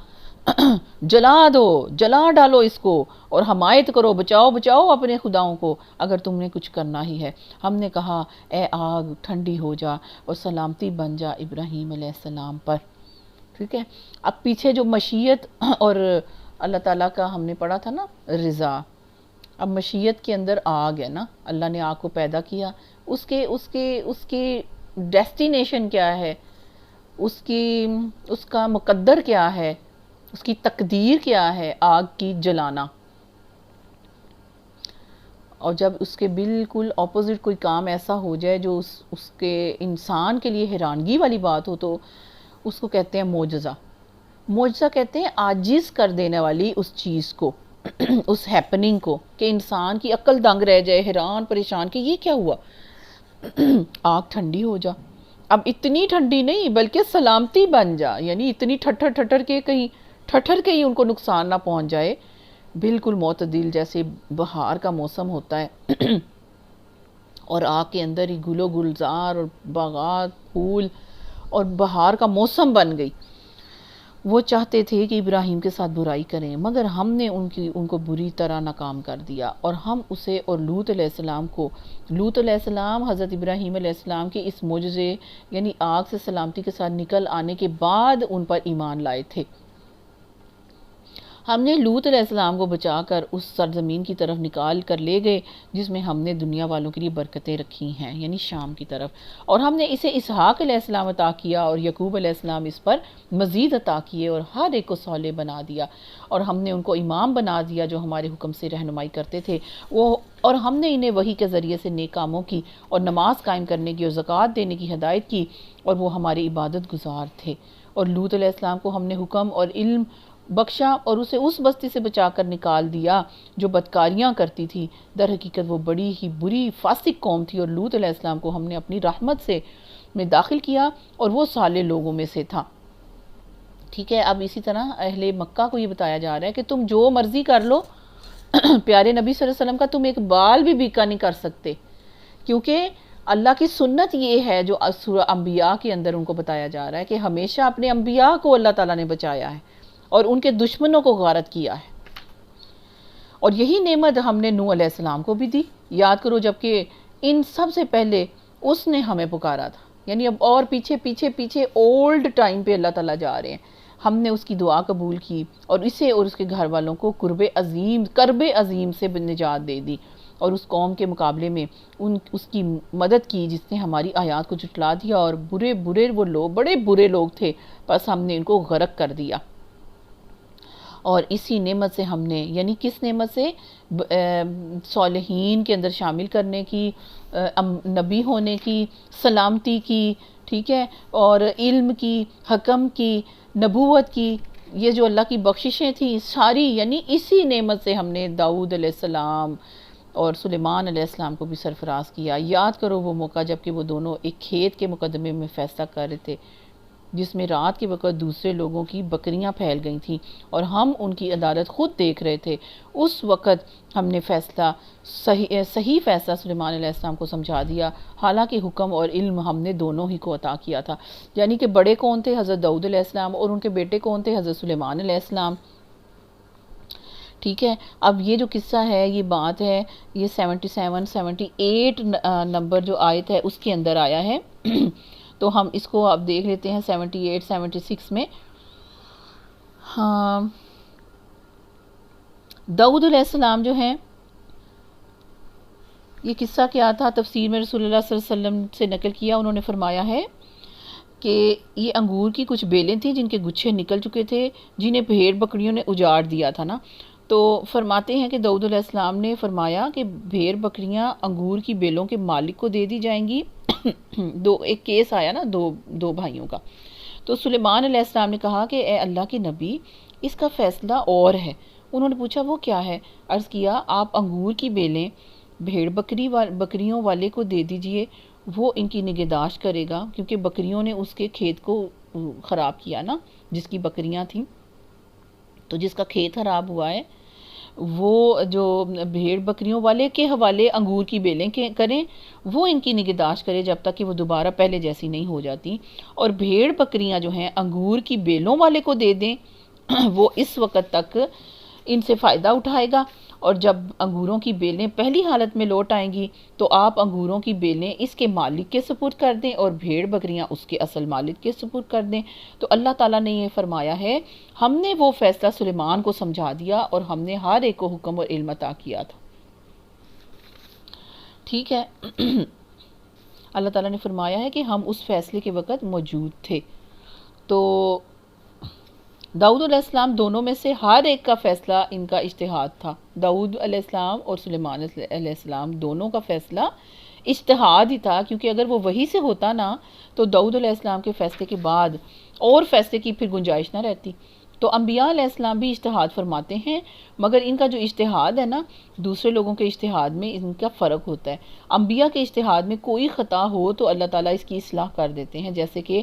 جلا دو، جلا ڈالو اس کو اور حمایت کرو، بچاؤ اپنے خداؤں کو اگر تم نے کچھ کرنا ہی ہے۔ ہم نے کہا، اے آگ ٹھنڈی ہو جا اور سلامتی بن جا ابراہیم علیہ السلام پر۔ ٹھیک ہے، اب پیچھے جو مشیت اور اللہ تعالیٰ کا ہم نے پڑھا تھا نا، رضا، اب مشیت کے اندر آگ ہے نا، اللہ نے آگ کو پیدا کیا، اس کے ڈیسٹینیشن کیا ہے، اس کا مقدر کیا ہے، اس کی تقدیر کیا ہے، آگ کی جلانا۔ اور جب اس کے بالکل اپوزٹ کوئی کام ایسا ہو جائے جو اس کے انسان کے لیے حیرانگی والی بات ہو، تو اس کو کہتے ہیں معجزہ۔ معجزہ کہتے ہیں عاجز کر دینے والی اس چیز کو، اس ہیپننگ کو، کہ انسان کی عقل دنگ رہ جائے، حیران پریشان کہ یہ کیا ہوا۔ آگ ٹھنڈی ہو جا، اب اتنی ٹھنڈی نہیں بلکہ سلامتی بن جا، یعنی اتنی ٹھٹر کے ہی ان کو نقصان نہ پہنچ جائے، بالکل معتدل جیسے بہار کا موسم ہوتا ہے اور آگ کے اندر ہی گل و گلزار اور باغات، پھول اور بہار کا موسم بن گئی۔ وہ چاہتے تھے کہ ابراہیم کے ساتھ برائی کریں، مگر ہم نے ان کو بری طرح ناکام کر دیا، اور ہم اسے اور لوط علیہ السلام حضرت ابراہیم علیہ السلام کے اس معجزے یعنی آگ سے سلامتی کے ساتھ نکل آنے کے بعد ان پر ایمان لائے تھے۔ ہم نے لوط علیہ السلام کو بچا کر اس سرزمین کی طرف نکال کر لے گئے جس میں ہم نے دنیا والوں کے لیے برکتیں رکھی ہیں، یعنی شام کی طرف، اور ہم نے اسے اسحاق علیہ السلام عطا کیا اور یعقوب علیہ السلام اس پر مزید عطا کیے اور ہر ایک کو صالح بنا دیا، اور ہم نے ان کو امام بنا دیا جو ہمارے حکم سے رہنمائی کرتے تھے، اور ہم نے انہیں وحی کے ذریعے سے نیک کاموں کی اور نماز قائم کرنے کی اور زکوٰۃ دینے کی ہدایت کی، اور وہ ہمارے عبادت گزار تھے۔ اور لوط علیہ السلام کو ہم نے حکم اور علم بخشا اور اسے اس بستی سے بچا کر نکال دیا جو بدکاریاں کرتی تھی، در حقیقت وہ بڑی ہی بری فاسق قوم تھی، اور لوط علیہ السلام کو ہم نے اپنی رحمت میں داخل کیا اور وہ صالح لوگوں میں سے تھا۔ ٹھیک ہے، اب اسی طرح اہل مکہ کو یہ بتایا جا رہا ہے کہ تم جو مرضی کر لو، پیارے نبی صلی اللہ علیہ وسلم کا تم ایک بال بھی بیکا نہیں کر سکتے، کیونکہ اللہ کی سنت یہ ہے جو سورہ انبیاء کے اندر ان کو بتایا جا رہا ہے کہ ہمیشہ اپنے انبیاء کو اللہ تعالیٰ نے بچایا ہے اور ان کے دشمنوں کو غارت کیا ہے، اور یہی نعمت ہم نے نوح علیہ السلام کو بھی دی۔ یاد کرو، جبکہ ان سب سے پہلے اس نے ہمیں پکارا تھا، یعنی اب اور پیچھے اولڈ ٹائم پہ اللہ تعالیٰ جا رہے ہیں، ہم نے اس کی دعا قبول کی اور اسے اور اس کے گھر والوں کو کرب عظیم سے نجات دے دی، اور اس قوم کے مقابلے میں اس کی مدد کی جس نے ہماری آیات کو جھٹلا دیا، اور وہ لوگ بڑے برے لوگ تھے، بس ہم نے ان کو غرق کر دیا۔ اور اسی نعمت سے ہم نے، یعنی کس نعمت سے؟ صالحین کے اندر شامل کرنے کی، نبی ہونے کی، سلامتی کی، ٹھیک ہے، اور علم کی، حکم کی، نبوت کی، یہ جو اللہ کی بخششیں تھیں ساری، یعنی اسی نعمت سے ہم نے داؤد علیہ السلام اور سلیمان علیہ السلام کو بھی سرفراز کیا۔ یاد کرو وہ موقع جب کہ وہ دونوں ایک کھیت کے مقدمے میں فیصلہ کر رہے تھے جس میں رات کے وقت دوسرے لوگوں کی بکریاں پھیل گئی تھیں اور ہم ان کی عدالت خود دیکھ رہے تھے۔ اس وقت ہم نے صحیح فیصلہ سلیمان علیہ السلام کو سمجھا دیا، حالانکہ حکم اور علم ہم نے دونوں ہی کو عطا کیا تھا، یعنی کہ بڑے کون تھے؟ حضرت داؤد علیہ السلام، اور ان کے بیٹے کون تھے؟ حضرت سلیمان علیہ السلام۔ ٹھیک ہے، اب یہ جو قصہ ہے، یہ بات ہے، یہ 78 نمبر جو آیت ہے اس کے اندر آیا ہے تو ہم اس کو اب دیکھ لیتے ہیں 78 76 میں. ہاں، داؤد علیہ السلام جو ہیں، یہ قصہ کیا تھا، تفسیر میں رسول اللہ صلی اللہ علیہ وسلم سے نقل کیا، انہوں نے فرمایا ہے کہ یہ انگور کی کچھ بیلیں تھیں جن کے گچھے نکل چکے تھے، جنہیں بھیڑ بکریوں نے اجاڑ دیا تھا نا. تو فرماتے ہیں کہ داؤد علیہ السلام نے فرمایا کہ بھیڑ بکریاں انگور کی بیلوں کے مالک کو دے دی جائیں گی. ایک کیس آیا نا دو بھائیوں کا. تو سلیمان علیہ السلام نے کہا کہ اے اللہ کے نبی، اس کا فیصلہ اور ہے. انہوں نے پوچھا وہ کیا ہے؟ عرض کیا آپ انگور کی بیلیں بھیڑ بکریوں والے کو دے دیجئے، وہ ان کی نگہداشت کرے گا، کیونکہ بکریوں نے اس کے کھیت کو خراب کیا نا، جس کی بکریاں تھیں. تو جس کا کھیت خراب ہوا ہے وہ جو بھیڑ بکریوں والے کے حوالے انگور کی بیلیں کریں، وہ ان کی نگہداشت کرے جب تک کہ وہ دوبارہ پہلے جیسی نہیں ہو جاتی. اور بھیڑ بکریاں جو ہیں انگور کی بیلوں والے کو دے دیں، وہ اس وقت تک ان سے فائدہ اٹھائے گا، اور جب انگوروں کی بیلیں پہلی حالت میں لوٹ آئیں گی تو آپ انگوروں کی بیلیں اس کے مالک کے سپرد کر دیں اور بھیڑ بکریاں اس کے اصل مالک کے سپرد کر دیں. تو اللہ تعالیٰ نے یہ فرمایا ہے، ہم نے وہ فیصلہ سلیمان کو سمجھا دیا اور ہم نے ہر ایک کو حکم اور علم عطا کیا تھا. ٹھیک ہے. اللہ تعالیٰ نے فرمایا ہے کہ ہم اس فیصلے کے وقت موجود تھے. تو داؤد علیہ السلام دونوں میں سے ہر ایک کا فیصلہ ان کا اجتہاد تھا. داؤد علیہ السلام اور سلیمان علیہ السلام دونوں کا فیصلہ اجتہاد ہی تھا، کیونکہ اگر وہ وہی سے ہوتا نا تو داؤد علیہ السلام کے فیصلے کے بعد اور فیصلے کی پھر گنجائش نہ رہتی. تو انبیاء علیہ السلام بھی اجتہاد فرماتے ہیں، مگر ان کا جو اجتہاد ہے نا، دوسرے لوگوں کے اجتہاد میں ان کا فرق ہوتا ہے. انبیاء کے اجتہاد میں کوئی خطا ہو تو اللہ تعالیٰ اس کی اصلاح کر دیتے ہیں، جیسے کہ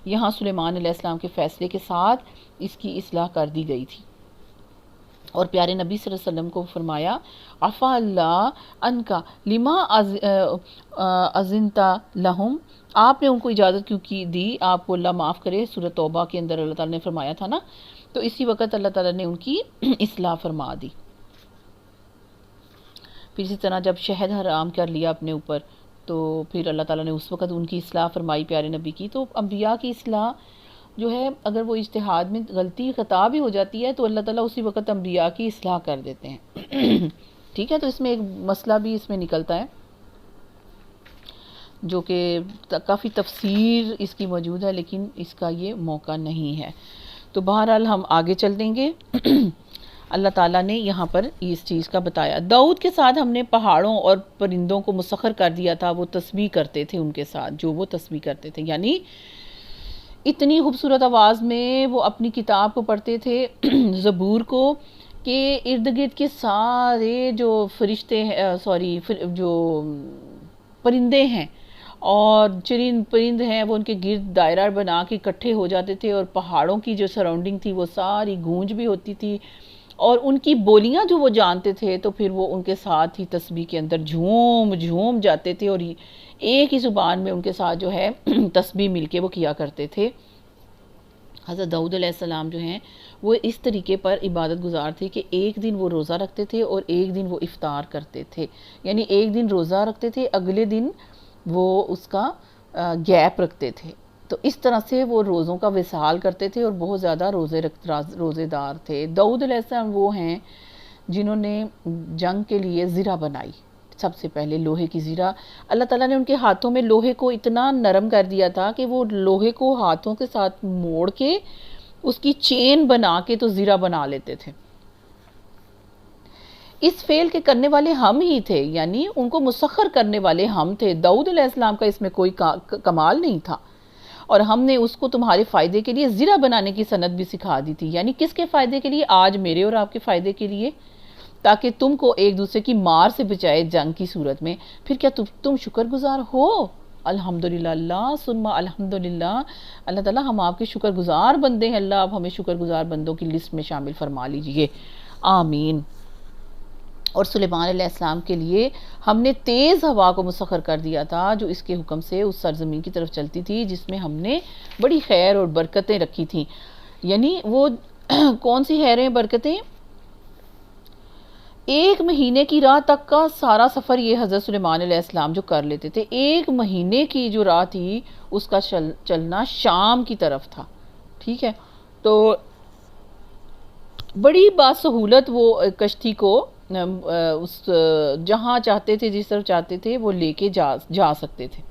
یہاں سلیمان علیہ السلام کے فیصلے کے ساتھ اس کی اصلاح کر دی گئی تھی. اور پیارے نبی صلی اللہ علیہ وسلم کو فرمایا، عفا اللہ انکا لما اذنتا لہم، آپ نے ان کو اجازت کیوں کی دی، آپ کو اللہ معاف کرے. سورۃ توبہ کے اندر اللہ تعالیٰ نے فرمایا تھا نا، تو اسی وقت اللہ تعالیٰ نے ان کی اصلاح فرما دی. پھر اسی طرح جب شہد حرام کر لیا اپنے اوپر تو پھر اللہ تعالیٰ نے اس وقت ان کی اصلاح فرمائی پیارے نبی کی. تو انبیاء کی اصلاح جو ہے، اگر وہ اجتہاد میں غلطی خطا بھی ہو جاتی ہے تو اللہ تعالیٰ اسی وقت انبیاء کی اصلاح کر دیتے ہیں. ٹھیک ہے. تو اس میں ایک مسئلہ بھی اس میں نکلتا ہے جو کہ کافی تفسیر اس کی موجود ہے، لیکن اس کا یہ موقع نہیں ہے. تو بہرحال ہم آگے چل دیں گے. اللہ تعالیٰ نے یہاں پر اس چیز کا بتایا. داؤد کے ساتھ ہم نے پہاڑوں اور پرندوں کو مسخر کر دیا تھا، وہ تسبیح کرتے تھے ان کے ساتھ، جو وہ تسبیح کرتے تھے، یعنی اتنی خوبصورت آواز میں وہ اپنی کتاب کو پڑھتے تھے زبور کو، کہ ارد گرد کے سارے جو فرشتے ہیں، جو پرندے ہیں اور پرند ہیں، وہ ان کے گرد دائرہ بنا کے اکٹھے ہو جاتے تھے، اور پہاڑوں کی جو سراؤنڈنگ تھی وہ ساری گونج بھی ہوتی تھی، اور ان کی بولیاں جو وہ جانتے تھے تو پھر وہ ان کے ساتھ ہی تسبیح کے اندر جھوم جاتے تھے، اور ایک ہی زبان میں ان کے ساتھ جو ہے تسبیح مل کے وہ کیا کرتے تھے. حضرت داؤد علیہ السلام جو ہیں وہ اس طریقے پر عبادت گزار تھے کہ ایک دن وہ روزہ رکھتے تھے اور ایک دن وہ افطار کرتے تھے، یعنی ایک دن روزہ رکھتے تھے، اگلے دن وہ اس کا گیپ رکھتے تھے. تو اس طرح سے وہ روزوں کا وصال کرتے تھے اور بہت زیادہ روزے دار تھے. داؤد علیہ السلام وہ ہیں جنہوں نے جنگ کے لیے زرہ بنائی، سب سے پہلے لوہے کی زرہ. اللہ تعالیٰ نے ان کے ہاتھوں میں لوہے کو اتنا نرم کر دیا تھا کہ وہ لوہے کو ہاتھوں کے ساتھ موڑ کے اس کی چین بنا کے تو زرہ بنا لیتے تھے. اس فعل کے کرنے والے ہم ہی تھے، یعنی ان کو مسخر کرنے والے ہم تھے. داؤد علیہ السلام کا اس میں کوئی کمال نہیں تھا، اور ہم نے اس کو تمہارے فائدے کے لیے زرہ بنانے کی سنت بھی سکھا دی تھی. یعنی کس کے فائدے کے لیے؟ آج میرے اور آپ کے فائدے کے لیے، تاکہ تم کو ایک دوسرے کی مار سے بچائے جنگ کی صورت میں. پھر کیا تم شکر گزار ہو؟ الحمدللہ. اللہ ثم الحمدللہ. اللہ تعالیٰ ہم آپ کے شکر گزار بندے ہیں، اللہ آپ ہمیں شکر گزار بندوں کی لسٹ میں شامل فرما لیجئے، آمین. اور سلیمان علیہ السلام کے لیے ہم نے تیز ہوا کو مسخر کر دیا تھا، جو اس کے حکم سے اس سرزمین کی طرف چلتی تھی جس میں ہم نے بڑی خیر اور برکتیں رکھی تھیں. یعنی وہ کون سی خیریں برکتیں؟ ایک مہینے کی راہ تک کا سارا سفر یہ حضرت سلیمان علیہ السلام جو کر لیتے تھے، ایک مہینے کی جو راہ تھی اس کا چلنا شام کی طرف تھا، ٹھیک ہے. تو بڑی باسہولت وہ کشتی کو اس جہاں چاہتے تھے، جس طرف چاہتے تھے وہ لے کے جا سکتے تھے.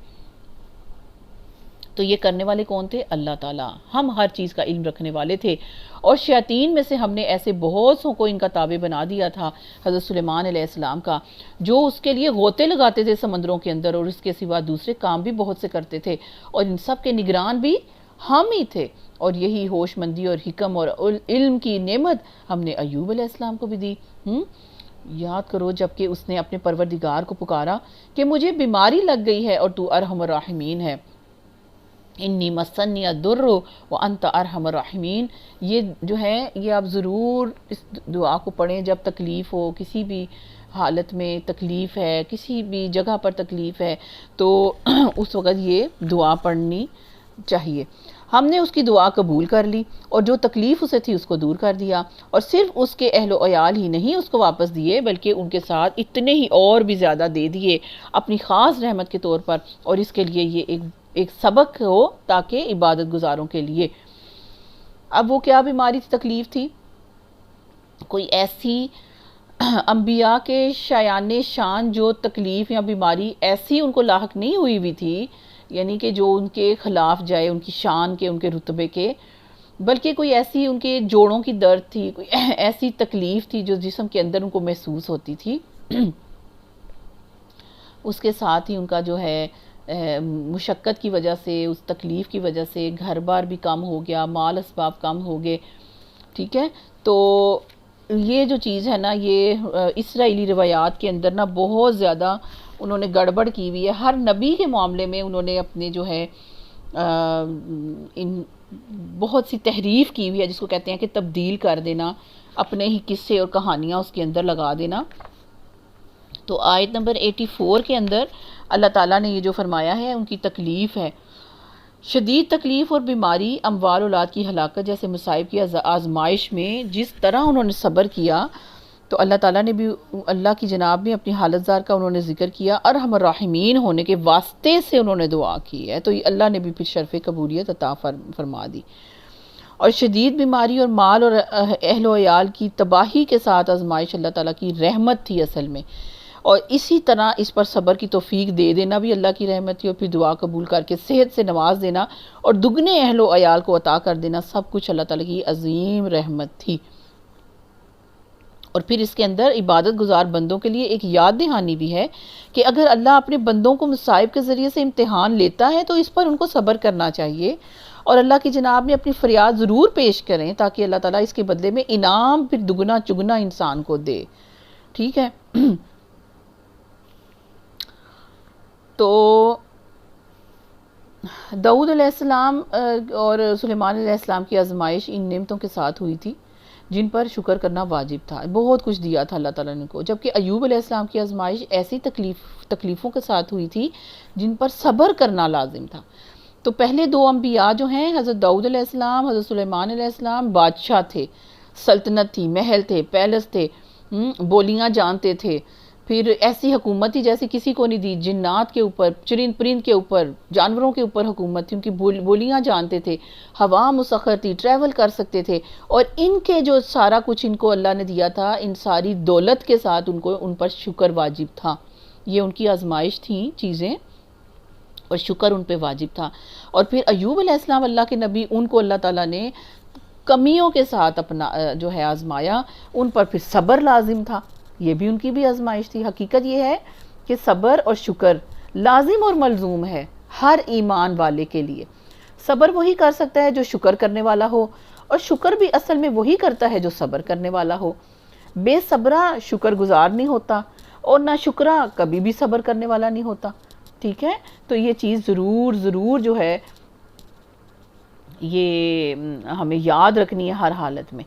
تو یہ کرنے والے کون تھے؟ اللہ تعالیٰ. ہم ہر چیز کا علم رکھنے والے تھے، اور شیاطین میں سے ہم نے ایسے بہت سو کو ان کا تابع بنا دیا تھا حضرت سلیمان علیہ السلام کا، جو اس کے لیے غوطے لگاتے تھے سمندروں کے اندر، اور اس کے سوا دوسرے کام بھی بہت سے کرتے تھے، اور ان سب کے نگران بھی ہم ہی تھے. اور یہی ہوش مندی اور حکم اور علم کی نعمت ہم نے ایوب علیہ السلام کو بھی دی. یاد کرو جب کہ اس نے اپنے پروردگار کو پکارا کہ مجھے بیماری لگ گئی ہے اور تو ارحم الراحمین ہے، انی مسنی الضر وانت ارحم الراحمین. یہ جو ہے یہ آپ ضرور اس دعا کو پڑھیں جب تکلیف ہو، کسی بھی حالت میں تکلیف ہے، کسی بھی جگہ پر تکلیف ہے، تو اس وقت یہ دعا پڑھنی چاہیے. ہم نے اس کی دعا قبول کر لی اور جو تکلیف اسے تھی اس کو دور کر دیا، اور صرف اس کے اہل و عیال ہی نہیں اس کو واپس دیے، بلکہ ان کے ساتھ اتنے ہی اور بھی زیادہ دے دیے اپنی خاص رحمت کے طور پر. اور اس کے لیے یہ ایک سبق ہو تاکہ عبادت گزاروں کے لیے. اب وہ کیا بیماری تھی، تکلیف تھی؟ کوئی ایسی انبیاء کے شایان شان جو تکلیف یا بیماری ایسی ان کو لاحق نہیں ہوئی ہوئی تھی، یعنی کہ جو ان کے خلاف جائے ان کی شان کے، ان کے رتبے کے، بلکہ کوئی ایسی ان کے جوڑوں کی درد تھی، کوئی ایسی تکلیف تھی جو جسم کے اندر ان کو محسوس ہوتی تھی. اس کے ساتھ ہی ان کا جو ہے مشقت کی وجہ سے، اس تکلیف کی وجہ سے گھر بار بھی کم ہو گیا، مال اسباب کم ہو گئے، ٹھیک ہے. تو یہ جو چیز ہے نا، یہ اسرائیلی روایات کے اندر نا بہت زیادہ انہوں نے گڑبڑ کی ہوئی ہے. ہر نبی کے معاملے میں انہوں نے اپنے جو ہے ان بہت سی تحریف کی ہوئی ہے، جس کو کہتے ہیں کہ تبدیل کر دینا، اپنے ہی قصے اور کہانیاں اس کے اندر لگا دینا. تو آیت نمبر 84 کے اندر اللہ تعالیٰ نے یہ جو فرمایا ہے، ان کی تکلیف ہے، شدید تکلیف اور بیماری، اموال اولاد کی ہلاکت جیسے مصائب کی آزمائش میں جس طرح انہوں نے صبر کیا، تو اللہ تعالیٰ نے بھی اللہ کی جناب میں اپنی حالت زار کا انہوں نے ذکر کیا، ارحم الراحمین ہونے کے واسطے سے انہوں نے دعا کی ہے، تو اللہ نے بھی پھر شرف قبولیت عطا فرما دی. اور شدید بیماری اور مال اور اہل و عیال کی تباہی کے ساتھ آزمائش اللہ تعالیٰ کی رحمت تھی اصل میں، اور اسی طرح اس پر صبر کی توفیق دے دینا بھی اللہ کی رحمت تھی، اور پھر دعا قبول کر کے صحت سے نواز دینا اور دگنے اہل و عیال کو عطا کر دینا، سب کچھ اللہ تعالیٰ کی عظیم رحمت تھی. اور پھر اس کے اندر عبادت گزار بندوں کے لیے ایک یاد دہانی بھی ہے کہ اگر اللہ اپنے بندوں کو مصائب کے ذریعے سے امتحان لیتا ہے تو اس پر ان کو صبر کرنا چاہیے، اور اللہ کی جناب میں اپنی فریاد ضرور پیش کریں تاکہ اللہ تعالیٰ اس کے بدلے میں انعام پھر دگنا چگنا انسان کو دے. ٹھیک ہے. تو داؤد علیہ السلام اور سلیمان علیہ السلام کی آزمائش ان نعمتوں کے ساتھ ہوئی تھی جن پر شکر کرنا واجب تھا. بہت کچھ دیا تھا اللہ تعالیٰ نے کو، جبکہ ایوب علیہ السلام کی آزمائش ایسی تکلیفوں کے ساتھ ہوئی تھی جن پر صبر کرنا لازم تھا. تو پہلے دو انبیاء جو ہیں، حضرت داؤد علیہ السلام، حضرت سلیمان علیہ السلام، بادشاہ تھے، سلطنت تھی، محل تھے، پیلس تھے، بولیاں جانتے تھے، پھر ایسی حکومت تھی جیسے کسی کو نہیں دی، جنات کے اوپر، چرند پرند کے اوپر، جانوروں کے اوپر حکومت تھی، ان کی بولیاں جانتے تھے، ہوا مسخر تھی، ٹریول کر سکتے تھے، اور ان کے جو سارا کچھ ان کو اللہ نے دیا تھا، ان ساری دولت کے ساتھ ان پر شکر واجب تھا. یہ ان کی آزمائش تھیں چیزیں، اور شکر ان پہ واجب تھا. اور پھر ایوب علیہ السلام اللہ کے نبی، ان کو اللہ تعالیٰ نے کمیوں کے ساتھ اپنا جو ہے آزمایا، ان پر پھر صبر لازم تھا، یہ بھی ان کی بھی آزمائش تھی. حقیقت یہ ہے کہ صبر اور شکر لازم اور ملزوم ہے ہر ایمان والے کے لیے. صبر وہی کر سکتا ہے جو شکر کرنے والا ہو، اور شکر بھی اصل میں وہی کرتا ہے جو صبر کرنے والا ہو. بے صبرہ شکر گزار نہیں ہوتا، اور نہ شکرہ کبھی بھی صبر کرنے والا نہیں ہوتا. ٹھیک ہے. تو یہ چیز ضرور جو ہے یہ ہمیں یاد رکھنی ہے ہر حالت میں.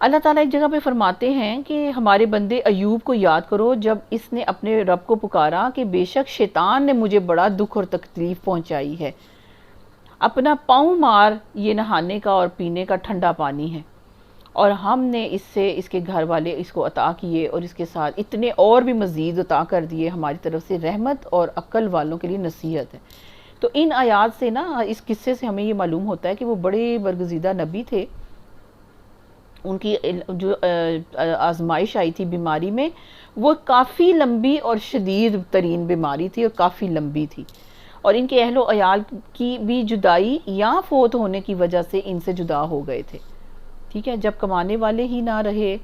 اللہ تعالیٰ ایک جگہ پہ فرماتے ہیں کہ ہمارے بندے ایوب کو یاد کرو جب اس نے اپنے رب کو پکارا کہ بے شک شیطان نے مجھے بڑا دکھ اور تکلیف پہنچائی ہے، اپنا پاؤں مار، یہ نہانے کا اور پینے کا ٹھنڈا پانی ہے، اور ہم نے اس سے اس کے گھر والے اس کو عطا کیے اور اس کے ساتھ اتنے اور بھی مزید عطا کر دیے ہماری طرف سے، رحمت اور عقل والوں کے لیے نصیحت ہے۔ تو ان آیات سے نا، اس قصے سے ہمیں یہ معلوم ہوتا ہے کہ وہ بڑے برگزیدہ نبی تھے، ان کی جو آزمائش آئی تھی بیماری میں، وہ کافی لمبی اور شدید ترین بیماری تھی اور کافی لمبی تھی، اور ان کے اہل و عیال کی بھی جدائی یا فوت ہونے کی وجہ سے ان سے جدا ہو گئے تھے، ٹھیک ہے، جب کمانے والے ہی نہ رہے،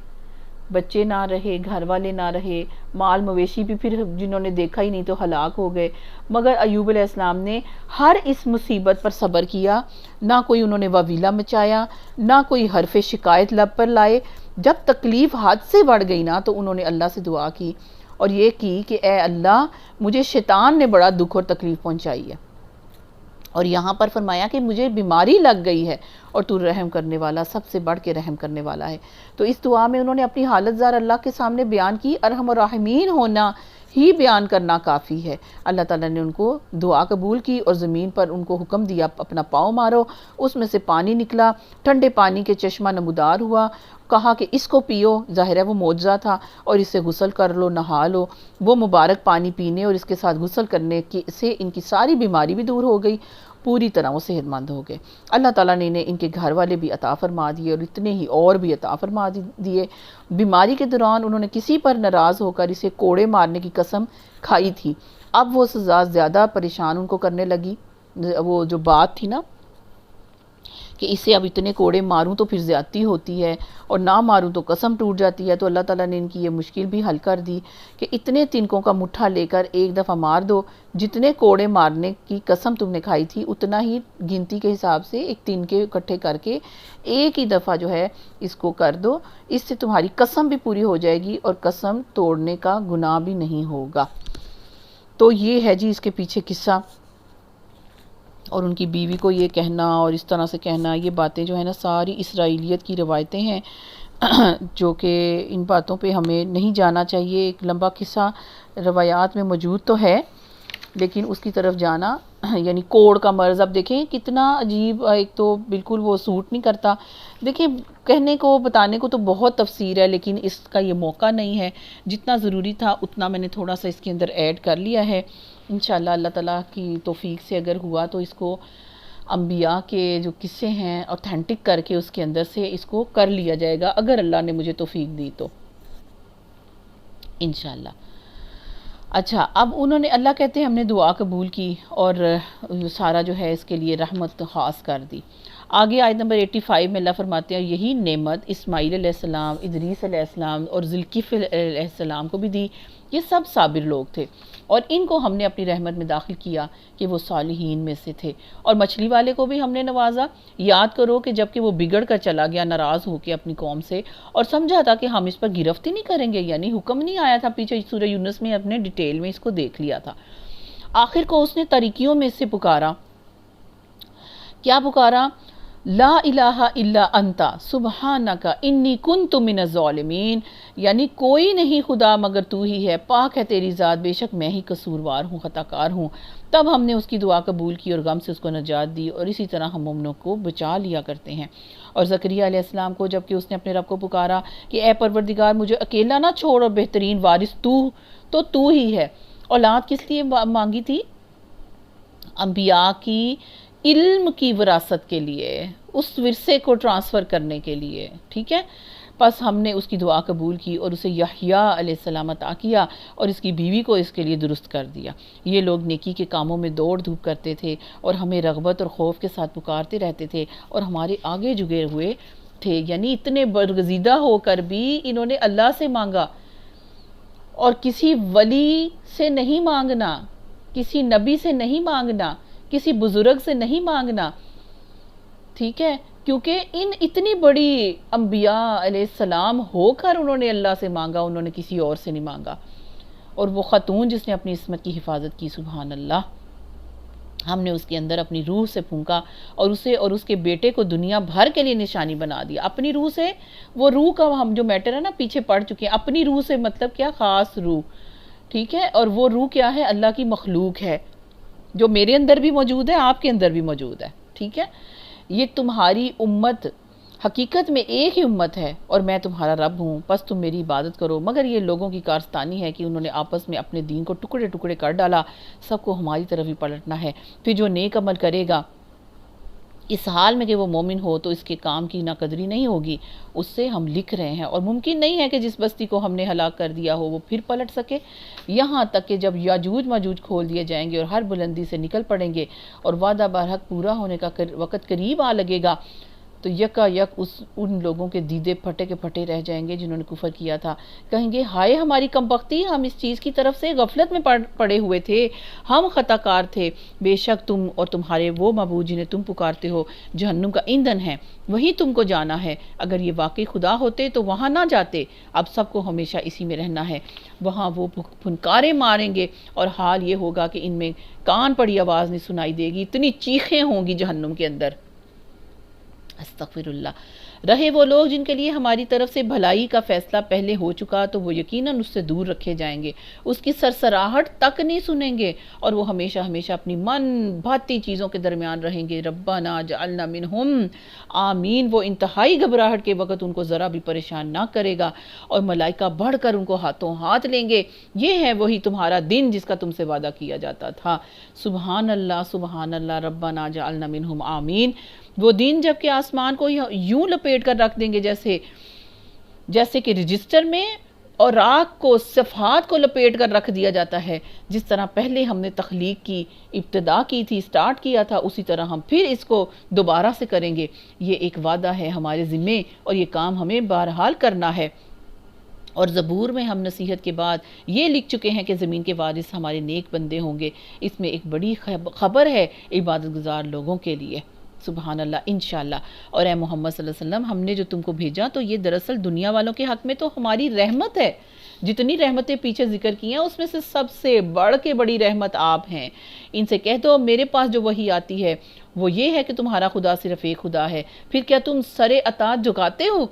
بچے نہ رہے، گھر والے نہ رہے، مال مویشی بھی پھر جنہوں نے دیکھا ہی نہیں تو ہلاک ہو گئے، مگر ایوب علیہ السلام نے ہر اس مصیبت پر صبر کیا، نہ کوئی انہوں نے واویلا مچایا، نہ کوئی حرف شکایت لب پر لائے۔ جب تکلیف حد سے بڑھ گئی نا تو انہوں نے اللہ سے دعا کی اور یہ کی کہ اے اللہ، مجھے شیطان نے بڑا دکھ اور تکلیف پہنچائی ہے، اور یہاں پر فرمایا کہ مجھے بیماری لگ گئی ہے اور تو رحم کرنے والا، سب سے بڑھ کے رحم کرنے والا ہے۔ تو اس دعا میں انہوں نے اپنی حالت زار اللہ کے سامنے بیان کی، ارحم الراحمین ہونا ہی بیان کرنا کافی ہے۔ اللہ تعالیٰ نے ان کو دعا قبول کی اور زمین پر ان کو حکم دیا اپنا پاؤں مارو، اس میں سے پانی نکلا، ٹھنڈے پانی کے چشمہ نمودار ہوا، کہا کہ اس کو پیو، ظاہر ہے وہ معجزہ تھا، اور اس سے غسل کر لو، نہا لو۔ وہ مبارک پانی پینے اور اس کے ساتھ غسل کرنے سے ان کی ساری بیماری بھی دور ہو گئی، پوری طرح وہ صحت مند ہو گئے۔ اللہ تعالیٰ نے انہیں ان کے گھر والے بھی عطا فرما دیے اور اتنے ہی اور بھی عطا فرما دیے۔ بیماری کے دوران انہوں نے کسی پر ناراض ہو کر اسے کوڑے مارنے کی قسم کھائی تھی، اب وہ سزا زیادہ پریشان ان کو کرنے لگی، وہ جو بات تھی نا کہ اسے اب اتنے کوڑے ماروں تو پھر زیادتی ہوتی ہے اور نہ ماروں تو قسم ٹوٹ جاتی ہے، تو اللہ تعالیٰ نے ان کی یہ مشکل بھی حل کر دی کہ اتنے تنکوں کا مٹھا لے کر ایک دفعہ مار دو، جتنے کوڑے مارنے کی قسم تم نے کھائی تھی اتنا ہی گنتی کے حساب سے ایک تنکے اکٹھے کر کے ایک ہی دفعہ جو ہے اس کو کر دو، اس سے تمہاری قسم بھی پوری ہو جائے گی اور قسم توڑنے کا گناہ بھی نہیں ہوگا۔ تو یہ ہے جی اس کے پیچھے قصہ، اور ان کی بیوی کو یہ کہنا اور اس طرح سے کہنا، یہ باتیں جو ہے نا ساری اسرائیلیت کی روایتیں ہیں جو کہ ان باتوں پہ ہمیں نہیں جانا چاہیے۔ ایک لمبا قصہ روایات میں موجود تو ہے لیکن اس کی طرف جانا، یعنی کوڑ کا مرض، اب دیکھیں کتنا عجیب، ایک تو بالکل وہ سوٹ نہیں کرتا۔ دیکھیں کہنے کو بتانے کو تو بہت تفسیر ہے لیکن اس کا یہ موقع نہیں ہے، جتنا ضروری تھا اتنا میں نے تھوڑا سا اس کے اندر ایڈ کر لیا ہے۔ انشاءاللہ اللہ تعالیٰ کی توفیق سے اگر ہوا تو اس کو انبیاء کے جو قصے ہیں اوتھینٹک کر کے اس کے اندر سے اس کو کر لیا جائے گا، اگر اللہ نے مجھے توفیق دی تو انشاءاللہ۔ اچھا، اب انہوں نے، اللہ کہتے ہیں ہم نے دعا قبول کی اور سارا جو ہے اس کے لیے رحمت خاص کر دی۔ آگے آیت نمبر 85 میں اللہ فرماتے ہیں یہی نعمت اسماعیل علیہ السلام، ادریس علیہ السلام اور ذوالکفل علیہ السلام کو بھی دی، یہ سب صابر لوگ تھے اور ان کو ہم نے اپنی رحمت میں داخل کیا کہ وہ صالحین میں سے تھے۔ اور مچھلی والے کو بھی ہم نے نوازا، یاد کرو کہ جب کہ وہ بگڑ کر چلا گیا ناراض ہو کے اپنی قوم سے اور سمجھا تھا کہ ہم اس پر گرفت ہی نہیں کریں گے، یعنی حکم نہیں آیا تھا، پیچھے سورہ یونس میں اپنے ڈیٹیل میں اس کو دیکھ لیا تھا، آخر کو اس نے طریقیوں میں سے پکارا، کیا پکارا؟ لا الہ الا انت سبحانک انی کنت من الظالمین، یعنی کوئی نہیں خدا مگر تو ہی ہے، پاک ہے تیری ذات، بے شک میں ہی قصوروار ہوں، خطا کار ہوں۔ تب ہم نے اس کی دعا قبول کی اور غم سے اس کو نجات دی، اور اسی طرح ہم مومنوں کو بچا لیا کرتے ہیں۔ اور زکریا علیہ السلام کو جب کہ اس نے اپنے رب کو پکارا کہ اے پروردگار مجھے اکیلا نہ چھوڑ اور بہترین وارث تو ہی ہے۔ اولاد کس لیے مانگی تھی؟ انبیاء کی علم کی وراثت کے لیے، اس ورثے کو ٹرانسفر کرنے کے لیے، ٹھیک ہے۔ پس ہم نے اس کی دعا قبول کی اور اسے یحییٰ علیہ السلام عطا کیا اور اس کی بیوی کو اس کے لیے درست کر دیا۔ یہ لوگ نیکی کے کاموں میں دوڑ دھوپ کرتے تھے اور ہمیں رغبت اور خوف کے ساتھ پکارتے رہتے تھے اور ہمارے آگے جھکے ہوئے تھے، یعنی اتنے برگزیدہ ہو کر بھی انہوں نے اللہ سے مانگا، اور کسی ولی سے نہیں مانگنا، کسی نبی سے نہیں مانگنا، کسی بزرگ سے نہیں مانگنا، ٹھیک ہے، کیونکہ اتنی بڑی انبیاء علیہ السلام ہو کر انہوں نے اللہ سے مانگا، انہوں نے کسی اور سے نہیں مانگا۔ اور وہ خاتون جس نے اپنی عصمت کی حفاظت کی، سبحان اللہ، ہم نے اس کے اندر اپنی روح سے پھونکا اور اسے اور اس کے بیٹے کو دنیا بھر کے لیے نشانی بنا دیا۔ اپنی روح سے، وہ روح کا ہم جو میٹر ہے نا پیچھے پڑھ چکے ہیں، اپنی روح سے مطلب کیا؟ خاص روح، ٹھیک ہے، اور وہ روح کیا ہے؟ اللہ کی مخلوق ہے جو میرے اندر بھی موجود ہے، آپ کے اندر بھی موجود ہے، ٹھیک ہے۔ یہ تمہاری امت حقیقت میں ایک ہی امت ہے اور میں تمہارا رب ہوں، پس تم میری عبادت کرو۔ مگر یہ لوگوں کی کارستانی ہے کہ انہوں نے آپس میں اپنے دین کو ٹکڑے ٹکڑے کر ڈالا، سب کو ہماری طرف ہی پلٹنا ہے۔ پھر جو نیک عمل کرے گا اس حال میں کہ وہ مومن ہو تو اس کے کام کی ناقدری نہیں ہوگی، اس سے ہم لکھ رہے ہیں، اور ممکن نہیں ہے کہ جس بستی کو ہم نے ہلاک کر دیا ہو وہ پھر پلٹ سکے، یہاں تک کہ جب یاجوج ماجوج کھول دیے جائیں گے اور ہر بلندی سے نکل پڑیں گے اور وعدہ برحق پورا ہونے کا وقت قریب آ لگے گا، تو یکا یک ان لوگوں کے دیدے پھٹے کے پھٹے رہ جائیں گے جنہوں نے کفر کیا تھا، کہیں گے ہائے ہماری کم بختی، ہم اس چیز کی طرف سے غفلت میں پڑے ہوئے تھے، ہم خطا کار تھے، بے شک تم اور تمہارے وہ معبود جنہیں تم پکارتے ہو جہنم کا ایندھن ہے، وہی تم کو جانا ہے، اگر یہ واقعی خدا ہوتے تو وہاں نہ جاتے، اب سب کو ہمیشہ اسی میں رہنا ہے، وہاں وہ پھنکارے ماریں گے اور حال یہ ہوگا کہ ان میں کان پڑی آواز نہیں سنائی دے گی، اتنی چیخیں ہوں گی جہنم کے اندر۔ استغفر اللہ۔ رہے وہ لوگ جن کے لیے ہماری طرف سے بھلائی کا فیصلہ پہلے ہو چکا تو وہ یقیناً اس سے دور رکھے جائیں گے، اس کی سرسراہٹ تک نہیں سنیں گے، اور وہ ہمیشہ ہمیشہ اپنی من بھاتی چیزوں کے درمیان رہیں گے۔ ربنا جعلنا منہم، آمین۔ وہ انتہائی گھبراہٹ کے وقت ان کو ذرا بھی پریشان نہ کرے گا، اور ملائکہ بڑھ کر ان کو ہاتھوں ہاتھ لیں گے، یہ ہے وہی تمہارا دن جس کا تم سے وعدہ کیا جاتا تھا۔ سبحان اللہ، ربنا جعلنا منہم، آمین۔ وہ دن جب کہ آسمان کو یوں لپیٹ کر رکھ دیں گے جیسے کہ رجسٹر میں اور راکھ کو، صفحات کو لپیٹ کر رکھ دیا جاتا ہے، جس طرح پہلے ہم نے تخلیق کی ابتدا کی تھی، سٹارٹ کیا تھا، اسی طرح ہم پھر اس کو دوبارہ سے کریں گے۔ یہ ایک وعدہ ہے ہمارے ذمے اور یہ کام ہمیں بہرحال کرنا ہے۔ اور زبور میں ہم نصیحت کے بعد یہ لکھ چکے ہیں کہ زمین کے وارث ہمارے نیک بندے ہوں گے، اس میں ایک بڑی خبر ہے عبادت گزار لوگوں کے لیے۔ سبحان اللہ، انشاءاللہ۔ اور اے محمد صلی اللہ علیہ وسلم، ہم نے جو تم کو بھیجا تو یہ دراصل دنیا والوں کے حق میں تو ہماری رحمت ہے، جتنی رحمتیں پیچھے ذکر کی ہیں اس میں سے سب سے بڑھ کے بڑی رحمت آپ ہیں۔ ان سے کہہ دو میرے پاس جو وحی آتی ہے وہ یہ ہے کہ تمہارا خدا صرف ایک خدا ہے، پھر کیا تم سر اطاعت جھکاتے ہو؟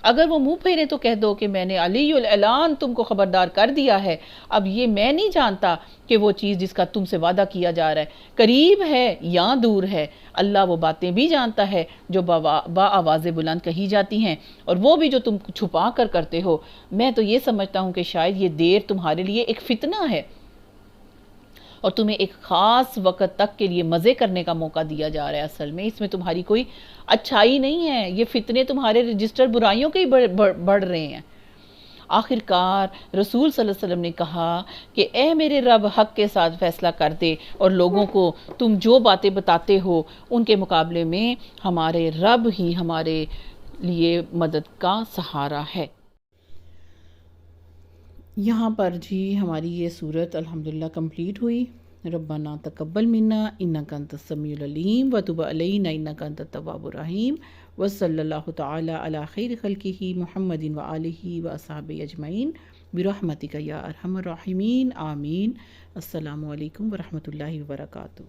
اگر وہ منہ پھیرے تو کہہ دو کہ میں نے علی الاعلان تم کو خبردار کر دیا ہے، اب یہ میں نہیں جانتا کہ وہ چیز جس کا تم سے وعدہ کیا جا رہا ہے قریب ہے یا دور ہے، اللہ وہ باتیں بھی جانتا ہے جو با آواز بلند کہی جاتی ہیں، اور وہ بھی جو تم چھپا کر کرتے ہو۔ میں تو یہ سمجھتا ہوں کہ شاید یہ دیر تمہارے لیے ایک فتنہ ہے اور تمہیں ایک خاص وقت تک کے لیے مزے کرنے کا موقع دیا جا رہا ہے، اصل میں اس میں تمہاری کوئی اچھائی نہیں ہے، یہ فتنے تمہارے رجسٹر برائیوں کے ہی بڑھ رہے ہیں۔ آخر کار رسول صلی اللہ علیہ وسلم نے کہا کہ اے میرے رب، حق کے ساتھ فیصلہ کر دے، اور لوگوں کو تم جو باتیں بتاتے ہو ان کے مقابلے میں ہمارے رب ہی ہمارے لیے مدد کا سہارا ہے۔ یہاں پر جی ہماری یہ صورت الحمدللہ کمپلیٹ ہوئی۔ ربنا تقبل منا انک انت السمیع العلیم وتب علینا انک انت التواب الرحیم، وصلی اللہ تعالی علی خیر خلقہ محمد وآلہ واصحابہ اجمعین برحمتک یا ارحم الراحمین، آمین۔ السلام علیکم ورحمۃ اللہ وبرکاتہ۔